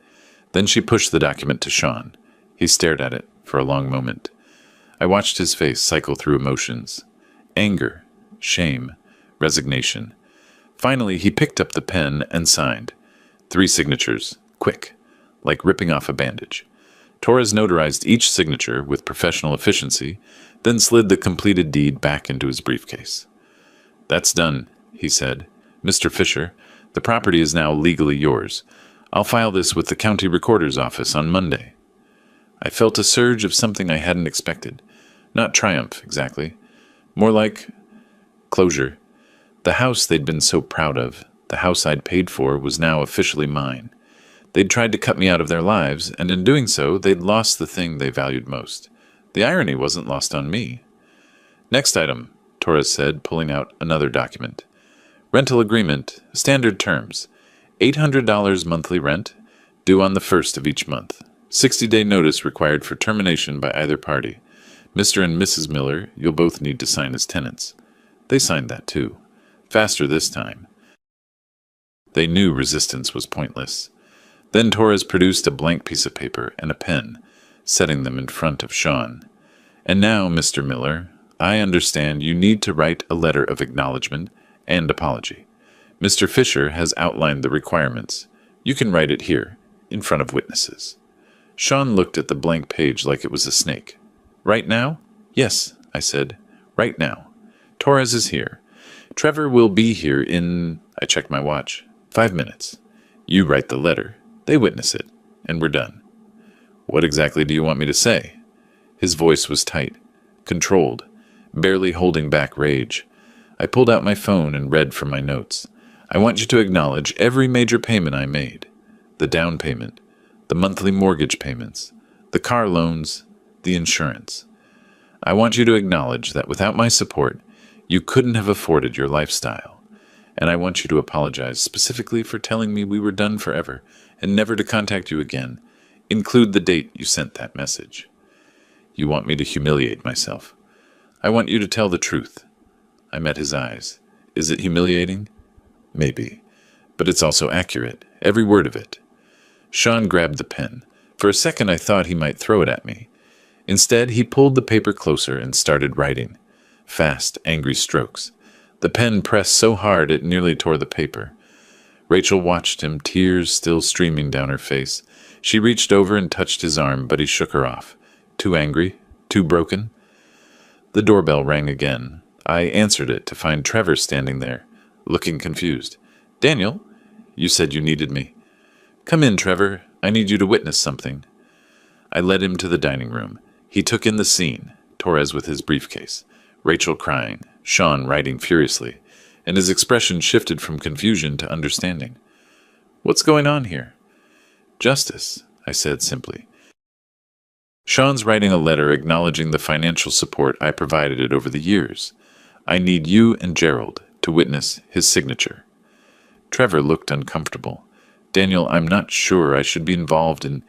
Then she pushed the document to Sean. He stared at it for a long moment. I watched his face cycle through emotions. Anger, shame, resignation. Finally, he picked up the pen and signed. 3 signatures, quick, like ripping off a bandage. Torres notarized each signature with professional efficiency, then slid the completed deed back into his briefcase. "That's done," he said. "Mr. Fisher, the property is now legally yours. I'll file this with the county recorder's office on Monday." I felt a surge of something I hadn't expected. Not triumph, exactly. More like closure. The house they'd been so proud of, the house I'd paid for, was now officially mine. They'd tried to cut me out of their lives, and in doing so, they'd lost the thing they valued most. The irony wasn't lost on me. "Next item," Torres said, pulling out another document. "Rental agreement, standard terms. $800 monthly rent, due on the 1st of each month. 60-day notice required for termination by either party. Mr. and Mrs. Miller, you'll both need to sign as tenants." They signed that too. Faster this time. They knew resistance was pointless. Then Torres produced a blank piece of paper and a pen, setting them in front of Sean. "And now, Mr. Miller, I understand you need to write a letter of acknowledgement and apology. Mr. Fisher has outlined the requirements. You can write it here, in front of witnesses." Sean looked at the blank page like it was a snake. "Right now?" "Yes," I said. "Right now. Torres is here. Trevor will be here in," I checked my watch, "5 minutes. You write the letter, they witness it, and we're done." "What exactly do you want me to say?" His voice was tight, controlled, barely holding back rage. I pulled out my phone and read from my notes. "I want you to acknowledge every major payment I made. The down payment, the monthly mortgage payments, the car loans, the insurance. I want you to acknowledge that without my support, you couldn't have afforded your lifestyle. And I want you to apologize specifically for telling me we were done forever and never to contact you again. Include the date you sent that message. You want me to humiliate myself. I want you to tell the truth." I met his eyes. Is it humiliating? Maybe. But it's also accurate, every word of it. Sean grabbed the pen. For a second I thought he might throw it at me. Instead, he pulled the paper closer and started writing. Fast, angry strokes. The pen pressed so hard it nearly tore the paper. Rachel watched him, tears still streaming down her face. She reached over and touched his arm, but he shook her off. Too angry? Too broken? The doorbell rang again. I answered it to find Trevor standing there, looking confused. "Daniel, you said you needed me." "Come in, Trevor. I need you to witness something." I led him to the dining room. He took in the scene, Torres with his briefcase, Rachel crying, Sean writing furiously, and his expression shifted from confusion to understanding. "What's going on here?" "Justice," I said simply. "Sean's writing a letter acknowledging the financial support I provided over the years. I need you and Gerald to witness his signature." Trevor looked uncomfortable. "Daniel, I'm not sure I should be involved in—"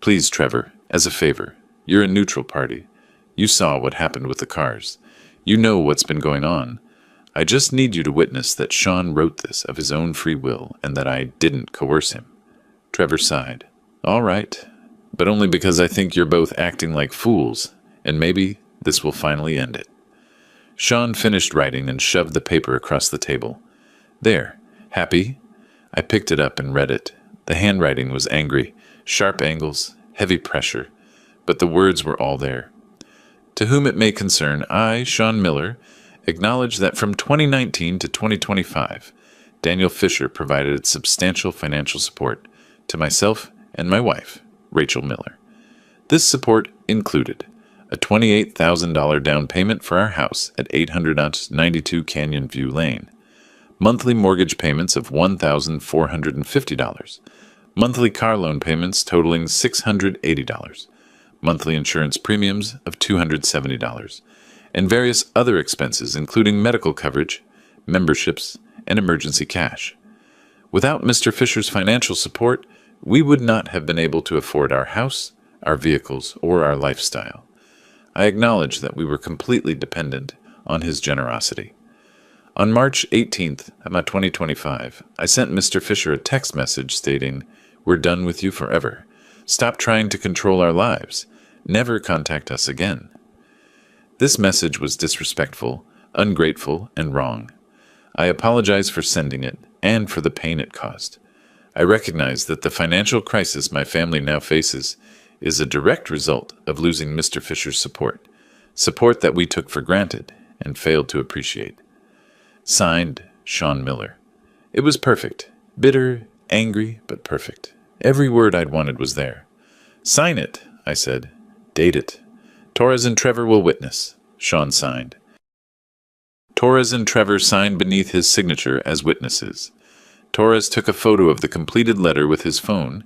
"Please, Trevor, as a favor. You're a neutral party. You saw what happened with the cars. You know what's been going on. I just need you to witness that Sean wrote this of his own free will and that I didn't coerce him." Trevor sighed. "All right, but only because I think you're both acting like fools, and maybe this will finally end it." Sean finished writing and shoved the paper across the table. "There. Happy?" I picked it up and read it. The handwriting was angry, sharp angles, heavy pressure, but the words were all there. "To whom it may concern, I, Sean Miller, acknowledge that from 2019 to 2025, Daniel Fisher provided substantial financial support to myself and my wife, Rachel Miller. This support included a $28,000 down payment for our house at 892 Canyon View Lane, monthly mortgage payments of $1,450, monthly car loan payments totaling $680, monthly insurance premiums of $270, and various other expenses including medical coverage, memberships, and emergency cash. Without Mr. Fisher's financial support, we would not have been able to afford our house, our vehicles, or our lifestyle. I acknowledge that we were completely dependent on his generosity. On March 18th, 2025, I sent Mr. Fisher a text message stating, 'We're done with you forever. Stop trying to control our lives. Never contact us again.' This message was disrespectful, ungrateful, and wrong. I apologize for sending it and for the pain it caused. I recognize that the financial crisis my family now faces is a direct result of losing Mr. Fisher's support that we took for granted and failed to appreciate. Signed, Sean Miller. It was perfect. Bitter, angry, but perfect. Every word I'd wanted was there. Sign it, I said. Date it. Torres and Trevor will witness. Sean signed. Torres and Trevor signed beneath his signature as witnesses. Torres took a photo of the completed letter with his phone,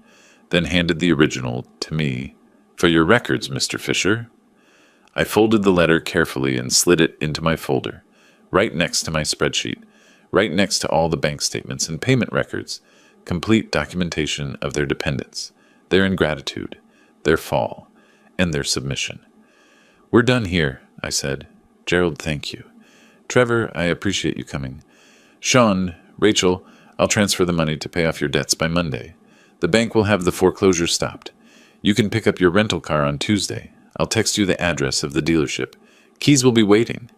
then handed the original to me. For your records, Mr. Fisher. I folded the letter carefully and slid it into my folder, right next to my spreadsheet, right next to all the bank statements and payment records, complete documentation of their dependence, their ingratitude, their fall, and their submission. We're done here, I said. Gerald, thank you. Trevor, I appreciate you coming. Sean, Rachel, I'll transfer the money to pay off your debts by Monday. The bank will have the foreclosure stopped. You can pick up your rental car on Tuesday. I'll text you the address of the dealership. Keys will be waiting.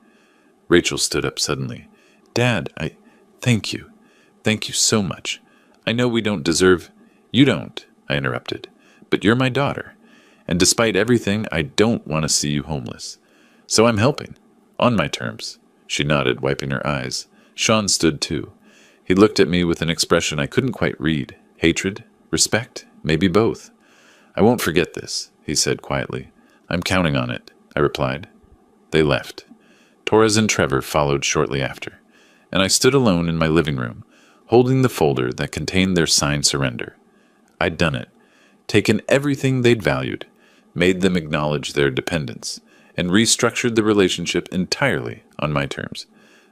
Rachel stood up suddenly. Dad, thank you. Thank you so much. I know we don't deserve— You don't, I interrupted. But you're my daughter. And despite everything, I don't want to see you homeless. So I'm helping. On my terms. She nodded, wiping her eyes. Sean stood too. He looked at me with an expression I couldn't quite read. Hatred? Respect? Maybe both. I won't forget this, he said quietly. I'm counting on it, I replied. They left. Torres and Trevor followed shortly after, and I stood alone in my living room, holding the folder that contained their signed surrender. I'd done it, taken everything they'd valued, made them acknowledge their dependence, and restructured the relationship entirely on my terms.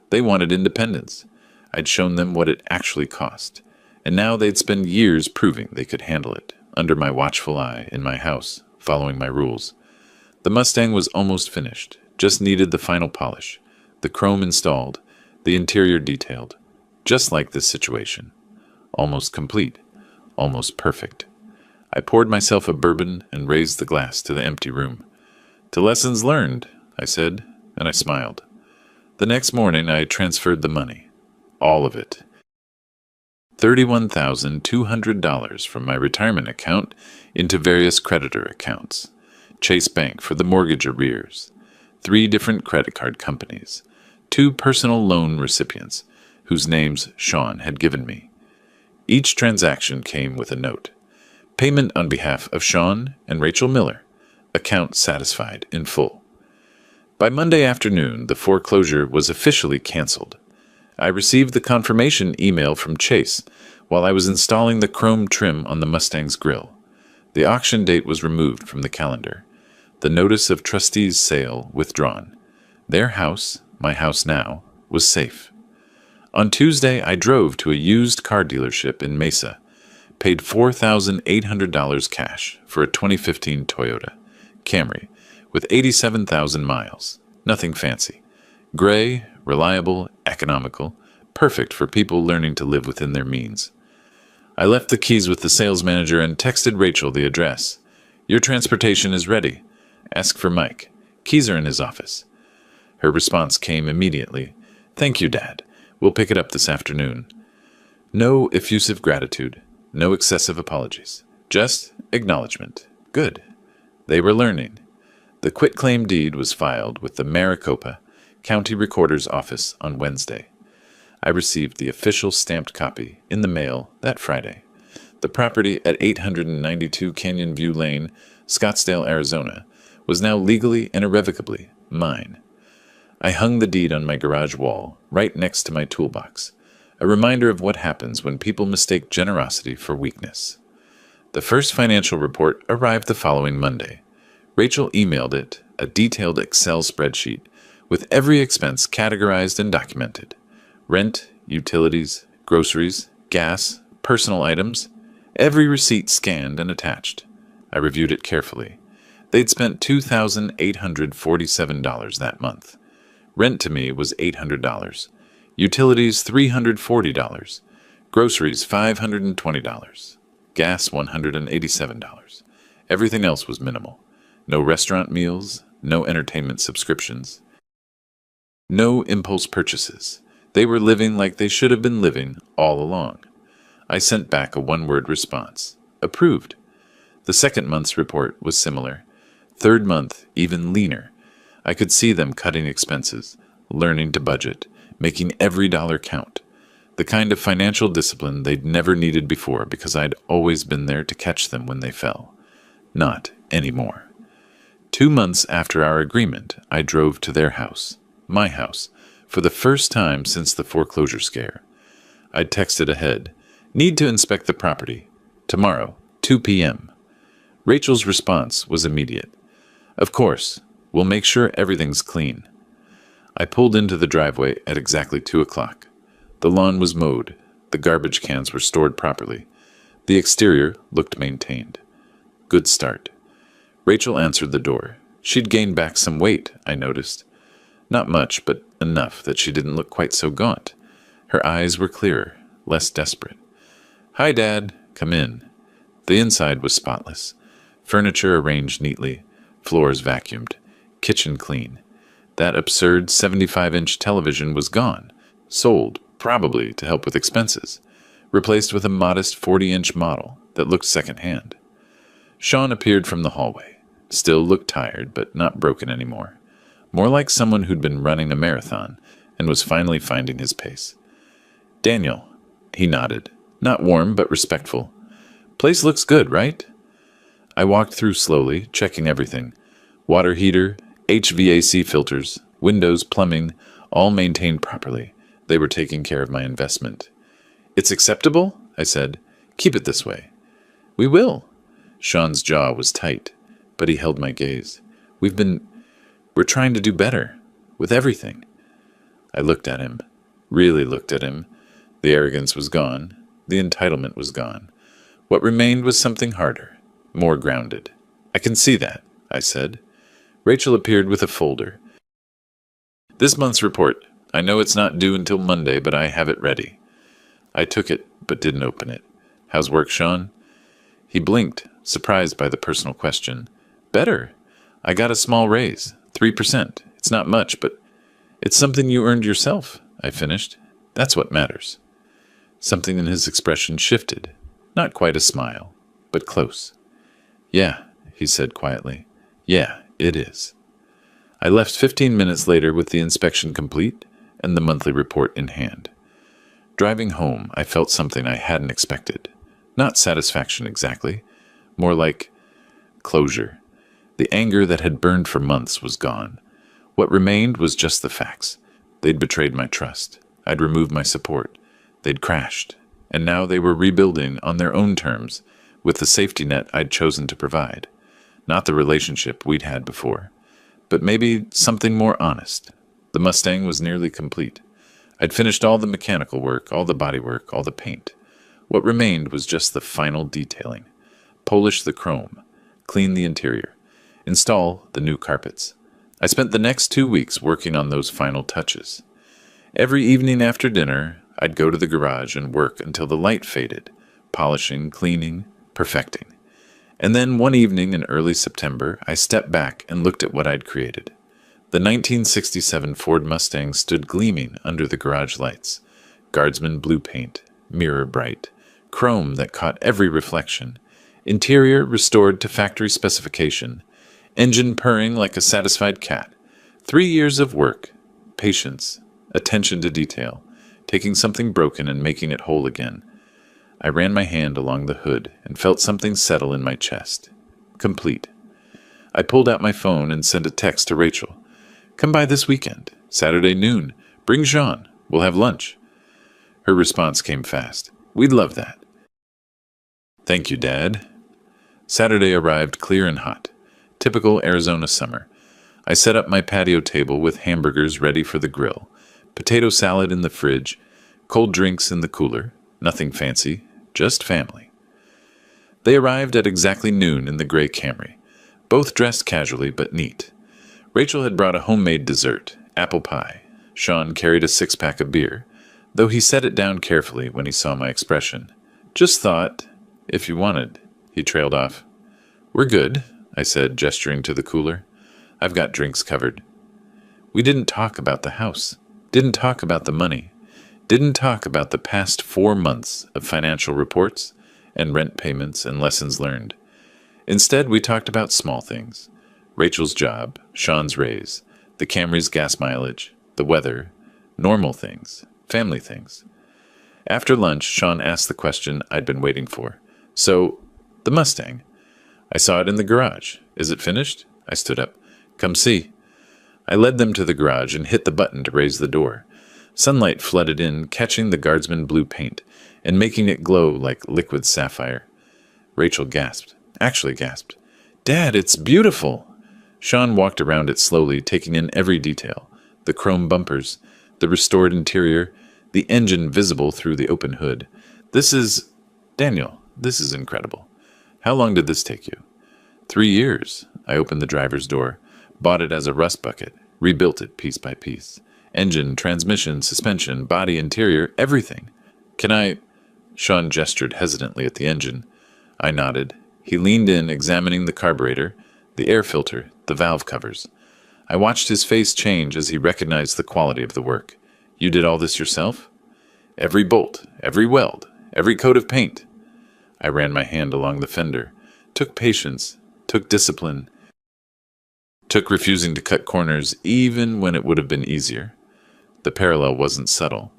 They wanted independence. I'd shown them what it actually cost, and now they'd spend years proving they could handle it, under my watchful eye, in my house, following my rules. The Mustang was almost finished, just needed the final polish, the chrome installed, the interior detailed, just like this situation. Almost complete, almost perfect. I poured myself a bourbon and raised the glass to the empty room. To lessons learned, I said, and I smiled. The next morning, I transferred the money. All of it. $31,200 from my retirement account into various creditor accounts. Chase Bank for the mortgage arrears. 3 different credit card companies. 2 personal loan recipients, whose names Sean had given me. Each transaction came with a note. Payment on behalf of Sean and Rachel Miller. Account satisfied in full. By Monday afternoon, the foreclosure was officially canceled. I received the confirmation email from Chase while I was installing the chrome trim on the Mustang's grille. The auction date was removed from the calendar. The notice of trustees' sale withdrawn. Their house, my house now, was safe. On Tuesday, I drove to a used car dealership in Mesa, paid $4,800 cash for a 2015 Toyota Camry with 87,000 miles. Nothing fancy. Gray, reliable, economical, perfect for people learning to live within their means. I left the keys with the sales manager and texted Rachel the address. "Your transportation is ready. Ask for Mike. Keys are in his office." Her response came immediately. "Thank you, Dad. We'll pick it up this afternoon." No effusive gratitude, no excessive apologies. Just acknowledgement. Good. They were learning. The quitclaim deed was filed with the Maricopa County Recorder's Office on Wednesday. I received the official stamped copy in the mail that Friday. The property at 892 Canyon View Lane, Scottsdale, Arizona, was now legally and irrevocably mine. I hung the deed on my garage wall, right next to my toolbox, a reminder of what happens when people mistake generosity for weakness. The first financial report arrived the following Monday. Rachel emailed it, a detailed Excel spreadsheet, with every expense categorized and documented. Rent, utilities, groceries, gas, personal items, every receipt scanned and attached. I reviewed it carefully. They'd spent $2,847 that month. Rent to me was $800. Utilities $340. Groceries $520. Gas $187. Everything else was minimal. No restaurant meals, no entertainment subscriptions. No impulse purchases. They were living like they should have been living all along. I sent back a one-word response. Approved. The second month's report was similar. Third month, even leaner. I could see them cutting expenses, learning to budget, making every dollar count. The kind of financial discipline they'd never needed before because I'd always been there to catch them when they fell. Not anymore. 2 months after our agreement, I drove to their house, my house, for the first time since the foreclosure scare. I'd texted ahead, "Need to inspect the property. Tomorrow, 2 p.m. Rachel's response was immediate. "Of course, we'll make sure everything's clean." I pulled into the driveway at exactly 2 o'clock. The lawn was mowed. The garbage cans were stored properly. The exterior looked maintained. Good start. Rachel answered the door. She'd gained back some weight, I noticed. Not much, but enough that she didn't look quite so gaunt. Her eyes were clearer, less desperate. "Hi, Dad. Come in." The inside was spotless. Furniture arranged neatly. Floors vacuumed. Kitchen clean. That absurd 75-inch television was gone. Sold, probably to help with expenses. Replaced with a modest 40-inch model that looked second-hand. Sean appeared from the hallway. Still looked tired, but not broken anymore. More like someone who'd been running a marathon and was finally finding his pace. "Daniel." He nodded. Not warm, but respectful. "Place looks good, right?" I walked through slowly, checking everything. Water heater, HVAC filters, windows, plumbing, all maintained properly. They were taking care of my investment. "It's acceptable?" I said. "Keep it this way." "We will." Sean's jaw was tight, but he held my gaze. We're trying to do better, with everything." I looked at him, really looked at him. The arrogance was gone. The entitlement was gone. What remained was something harder, more grounded. "I can see that," I said. Rachel appeared with a folder. "This month's report. I know it's not due until Monday, but I have it ready." I took it, but didn't open it. "How's work, Sean?" He blinked, surprised by the personal question. "Better. I got a small raise, 3%. It's not much, but It's something you earned yourself, I finished. That's what matters. Something in his expression shifted. Not quite a smile, but close. Yeah, he said quietly. Yeah, it is. I left 15 minutes later with the inspection complete and the monthly report in hand. Driving home, I felt something I hadn't expected. Not satisfaction exactly, more like closure. The anger that had burned for months was gone. What remained was just the facts. They'd betrayed my trust. I'd removed my support. They'd crashed. And now they were rebuilding on their own terms, with the safety net I'd chosen to provide. Not the relationship we'd had before, but maybe something more honest. The Mustang was nearly complete. I'd finished all the mechanical work, all the bodywork, all the paint. What remained was just the final detailing. Polish the chrome, clean the interior, install the new carpets. I spent the next 2 weeks working on those final touches. Every evening after dinner, I'd go to the garage and work until the light faded, polishing, cleaning, perfecting. And then one evening in early September, I stepped back and looked at what I'd created. The 1967 Ford Mustang stood gleaming under the garage lights. Guardsman blue paint, mirror bright, chrome that caught every reflection, interior restored to factory specification, engine purring like a satisfied cat. 3 years of work, patience, attention to detail, taking something broken and making it whole again. I ran my hand along the hood and felt something settle in my chest. Complete. I pulled out my phone and sent a text to Rachel. Come by this weekend, Saturday noon. Bring Jean. We'll have lunch. Her response came fast. We'd love that. Thank you, Dad. Saturday arrived clear and hot. Typical Arizona summer. I set up my patio table with hamburgers ready for the grill, potato salad in the fridge, cold drinks in the cooler. Nothing fancy, just family. They arrived at exactly noon in the gray Camry, both dressed casually but neat. Rachel had brought a homemade dessert, apple pie. Sean carried a 6-pack of beer, though he set it down carefully when he saw my expression. Just thought, if you wanted, he trailed off. We're good, I said, gesturing to the cooler. I've got drinks covered. We didn't talk about the house, didn't talk about the money, didn't talk about the past 4 months of financial reports and rent payments and lessons learned. Instead, we talked about small things. Rachel's job, Sean's raise, the Camry's gas mileage, the weather, normal things, family things. After lunch, Sean asked the question I'd been waiting for. So, the Mustang. I saw it in the garage. Is it finished? I stood up. Come see. I led them to the garage and hit the button to raise the door. Sunlight flooded in, catching the Guardsman blue paint and making it glow like liquid sapphire. Rachel gasped. Actually gasped. Dad, it's beautiful! Sean walked around it slowly, taking in every detail. The chrome bumpers, the restored interior, the engine visible through the open hood. Daniel, this is incredible. How long did this take you? 3 years. I opened the driver's door, bought it as a rust bucket, rebuilt it piece by piece. Engine, transmission, suspension, body, interior, everything. Can I? Sean gestured hesitantly at the engine. I nodded. He leaned in, examining the carburetor, the air filter, the valve covers. I watched his face change as he recognized the quality of the work. You did all this yourself? Every bolt, every weld, every coat of paint. I ran my hand along the fender, took patience, took discipline, took refusing to cut corners even when it would have been easier. The parallel wasn't subtle.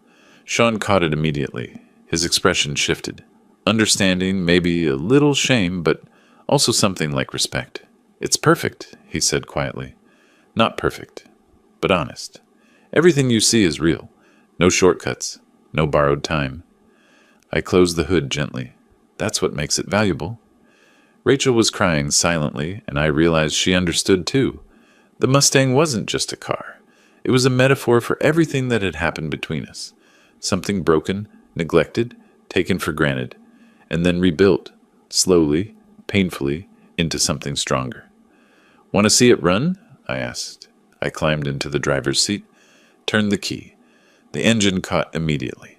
Sean caught it immediately. His expression shifted. Understanding, maybe a little shame, but also something like respect. It's perfect, he said quietly. Not perfect, but honest. Everything you see is real. No shortcuts, no borrowed time. I closed the hood gently. That's what makes it valuable. Rachel was crying silently, and I realized she understood too. The Mustang wasn't just a car. It was a metaphor for everything that had happened between us. Something broken, neglected, taken for granted, and then rebuilt, slowly, painfully, into something stronger. Want to see it run? I asked. I climbed into the driver's seat, turned the key. The engine caught immediately.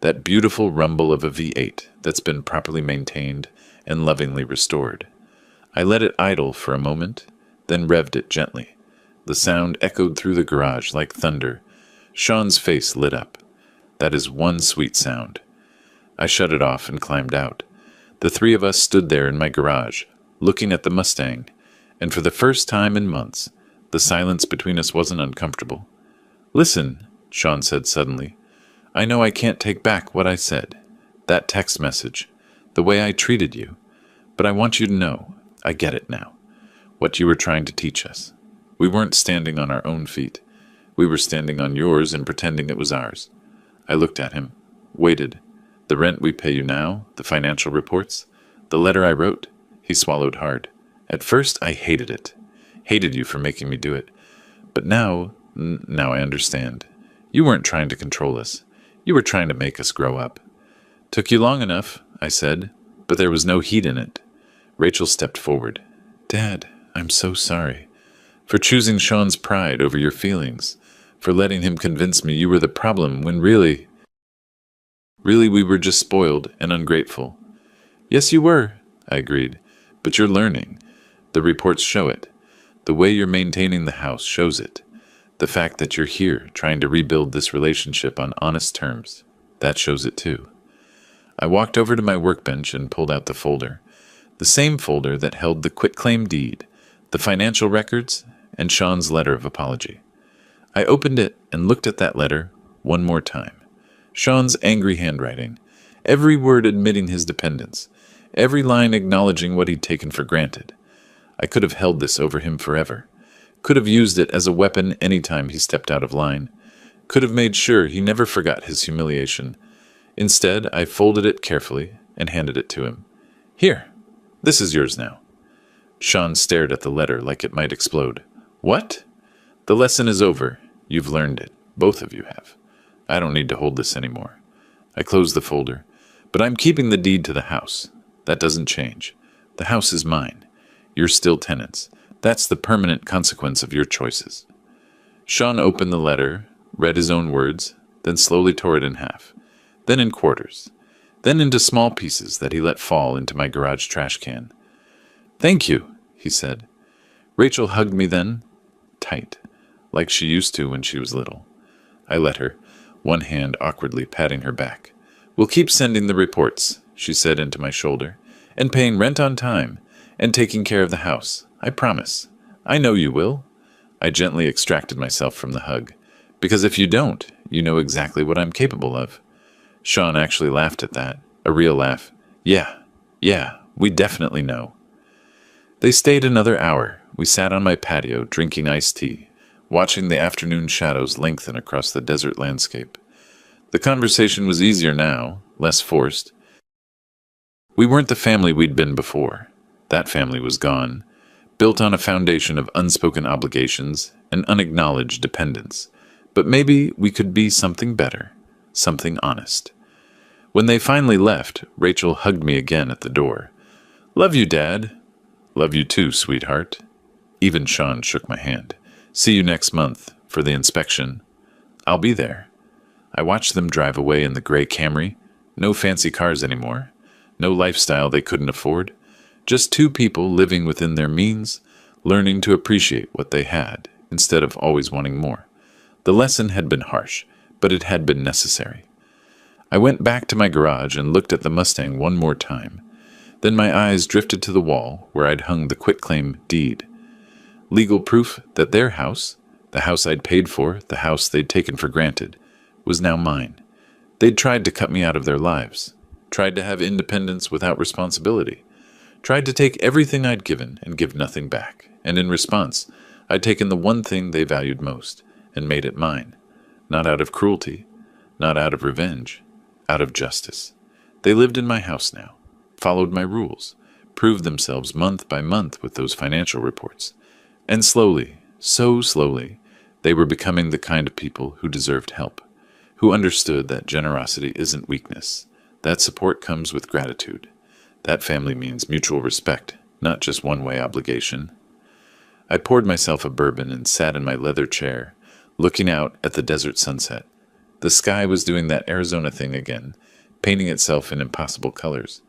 That beautiful rumble of a V8 that's been properly maintained and lovingly restored. I let it idle for a moment, then revved it gently. The sound echoed through the garage like thunder, Sean's face lit up. That is one sweet sound. I shut it off and climbed out. The three of us stood there in my garage, looking at the Mustang, and for the first time in months, the silence between us wasn't uncomfortable. "Listen," Sean said suddenly. "I know I can't take back what I said. That text message. The way I treated you. But I want you to know, I get it now. What you were trying to teach us. We weren't standing on our own feet. We were standing on yours and pretending it was ours." I looked at him, waited. "The rent we pay you now, the financial reports, the letter I wrote." He swallowed hard. "At first I hated it. Hated you for making me do it. But now I understand. You weren't trying to control us. You were trying to make us grow up." "Took you long enough," I said, but there was no heat in it. Rachel stepped forward. "Dad, I'm so sorry. For choosing Sean's pride over your feelings. For letting him convince me you were the problem when really we were just spoiled and ungrateful." "Yes, you were," I agreed. "But you're learning. The reports show it. The way you're maintaining the house shows it. The fact that you're here trying to rebuild this relationship on honest terms, that shows it too." I walked over to my workbench and pulled out the folder. The same folder that held the quitclaim deed, the financial records, and Sean's letter of apology. I opened it and looked at that letter one more time. Sean's angry handwriting, every word admitting his dependence, every line acknowledging what he'd taken for granted. I could have held this over him forever. Could have used it as a weapon any time he stepped out of line. Could have made sure he never forgot his humiliation. Instead, I folded it carefully and handed it to him. "Here, this is yours now." Sean stared at the letter like it might explode. "What?" "The lesson is over. You've learned it. Both of you have. I don't need to hold this anymore." I closed the folder. "But I'm keeping the deed to the house. That doesn't change. The house is mine. You're still tenants. That's the permanent consequence of your choices." Sean opened the letter, read his own words, then slowly tore it in half, then in quarters, then into small pieces that he let fall into my garage trash can. "Thank you," he said. Rachel hugged me then, tight, like she used to when she was little. I let her, one hand awkwardly patting her back. "We'll keep sending the reports," she said into my shoulder, "and paying rent on time, and taking care of the house. I promise. I know you will." I gently extracted myself from the hug. "Because if you don't, you know exactly what I'm capable of." Sean actually laughed at that, a real laugh. Yeah, we definitely know." They stayed another hour. We sat on my patio, drinking iced tea, watching the afternoon shadows lengthen across the desert landscape. The conversation was easier now, less forced. We weren't the family we'd been before. That family was gone, built on a foundation of unspoken obligations and unacknowledged dependence. But maybe we could be something better, something honest. When they finally left, Rachel hugged me again at the door. "Love you, Dad." "Love you too, sweetheart." Even Sean shook my hand. "See you next month for the inspection." "I'll be there." I watched them drive away in the gray Camry. No fancy cars anymore. No lifestyle they couldn't afford. Just two people living within their means, learning to appreciate what they had instead of always wanting more. The lesson had been harsh, but it had been necessary. I went back to my garage and looked at the Mustang one more time. Then my eyes drifted to the wall where I'd hung the quitclaim deed. Legal proof that their house, the house I'd paid for, the house they'd taken for granted, was now mine. They'd tried to cut me out of their lives, tried to have independence without responsibility, tried to take everything I'd given and give nothing back, and in response, I'd taken the one thing they valued most and made it mine, not out of cruelty, not out of revenge, out of justice. They lived in my house now, followed my rules, proved themselves month by month with those financial reports, and slowly, so slowly, they were becoming the kind of people who deserved help, who understood that generosity isn't weakness, that support comes with gratitude. That family means mutual respect, not just one-way obligation. I poured myself a bourbon and sat in my leather chair, looking out at the desert sunset. The sky was doing that Arizona thing again, painting itself in impossible colors.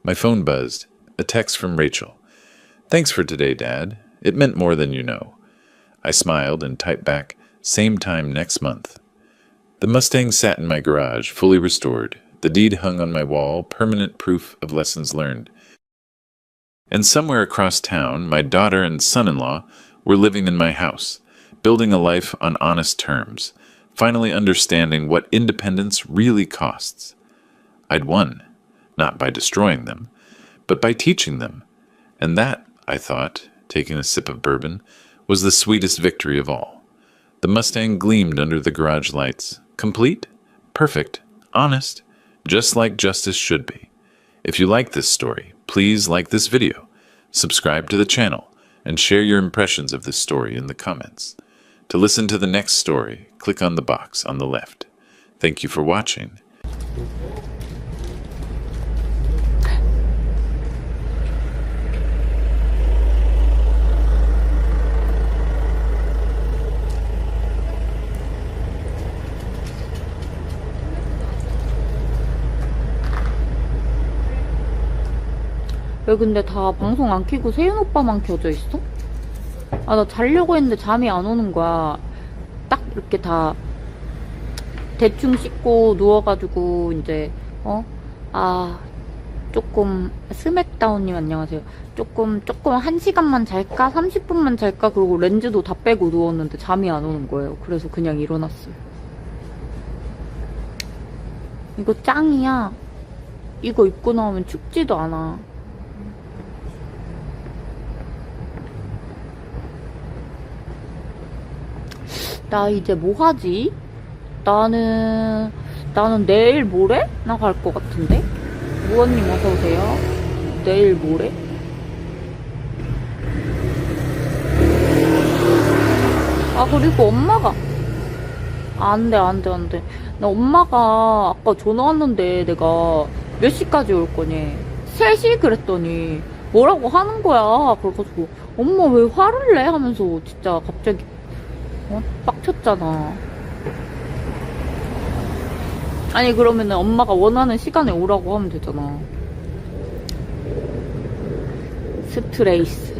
My phone buzzed, a text from Rachel. "Thanks for today, Dad. It meant more than you know." I smiled and typed back, "Same time next month." The Mustang sat in my garage, fully restored. The deed hung on my wall, permanent proof of lessons learned. And somewhere across town, my daughter and son-in-law were living in my house, building a life on honest terms, finally understanding what independence really costs. I'd won, not by destroying them, but by teaching them. And that, I thought, taking a sip of bourbon, was the sweetest victory of all. The Mustang gleamed under the garage lights, complete, perfect, honest, just like justice should be. If you like this story, please like this video, subscribe to the channel, and share your impressions of this story in the comments. To listen to the next story, click on the box on the left. Thank you for watching. 왜 근데 다 방송 안 켜고 세윤 오빠만 켜져 있어? 아, 나 자려고 했는데 잠이 안 오는 거야. 딱 이렇게 다 대충 씻고 누워가지고 이제 조금 스맥다운님 안녕하세요. 조금 1시간만 잘까? 30분만 잘까? 그러고 렌즈도 다 빼고 누웠는데 잠이 안 오는 거예요. 그래서 그냥 일어났어요. 이거 짱이야. 이거 입고 나오면 춥지도 않아. 나 이제 뭐 하지? 나는 내일 모레? 나갈 것 같은데? 무언님 어서오세요. 내일 모레? 아, 그리고 엄마가 안 돼. 나 엄마가 아까 전화 왔는데 내가 몇 시까지 올 거니? 3시 그랬더니 뭐라고 하는 거야. 그래가지고 엄마 왜 화를 내? 하면서 진짜 갑자기 빡쳤잖아. 아니, 그러면은 엄마가 원하는 시간에 오라고 하면 되잖아. 스트레이스.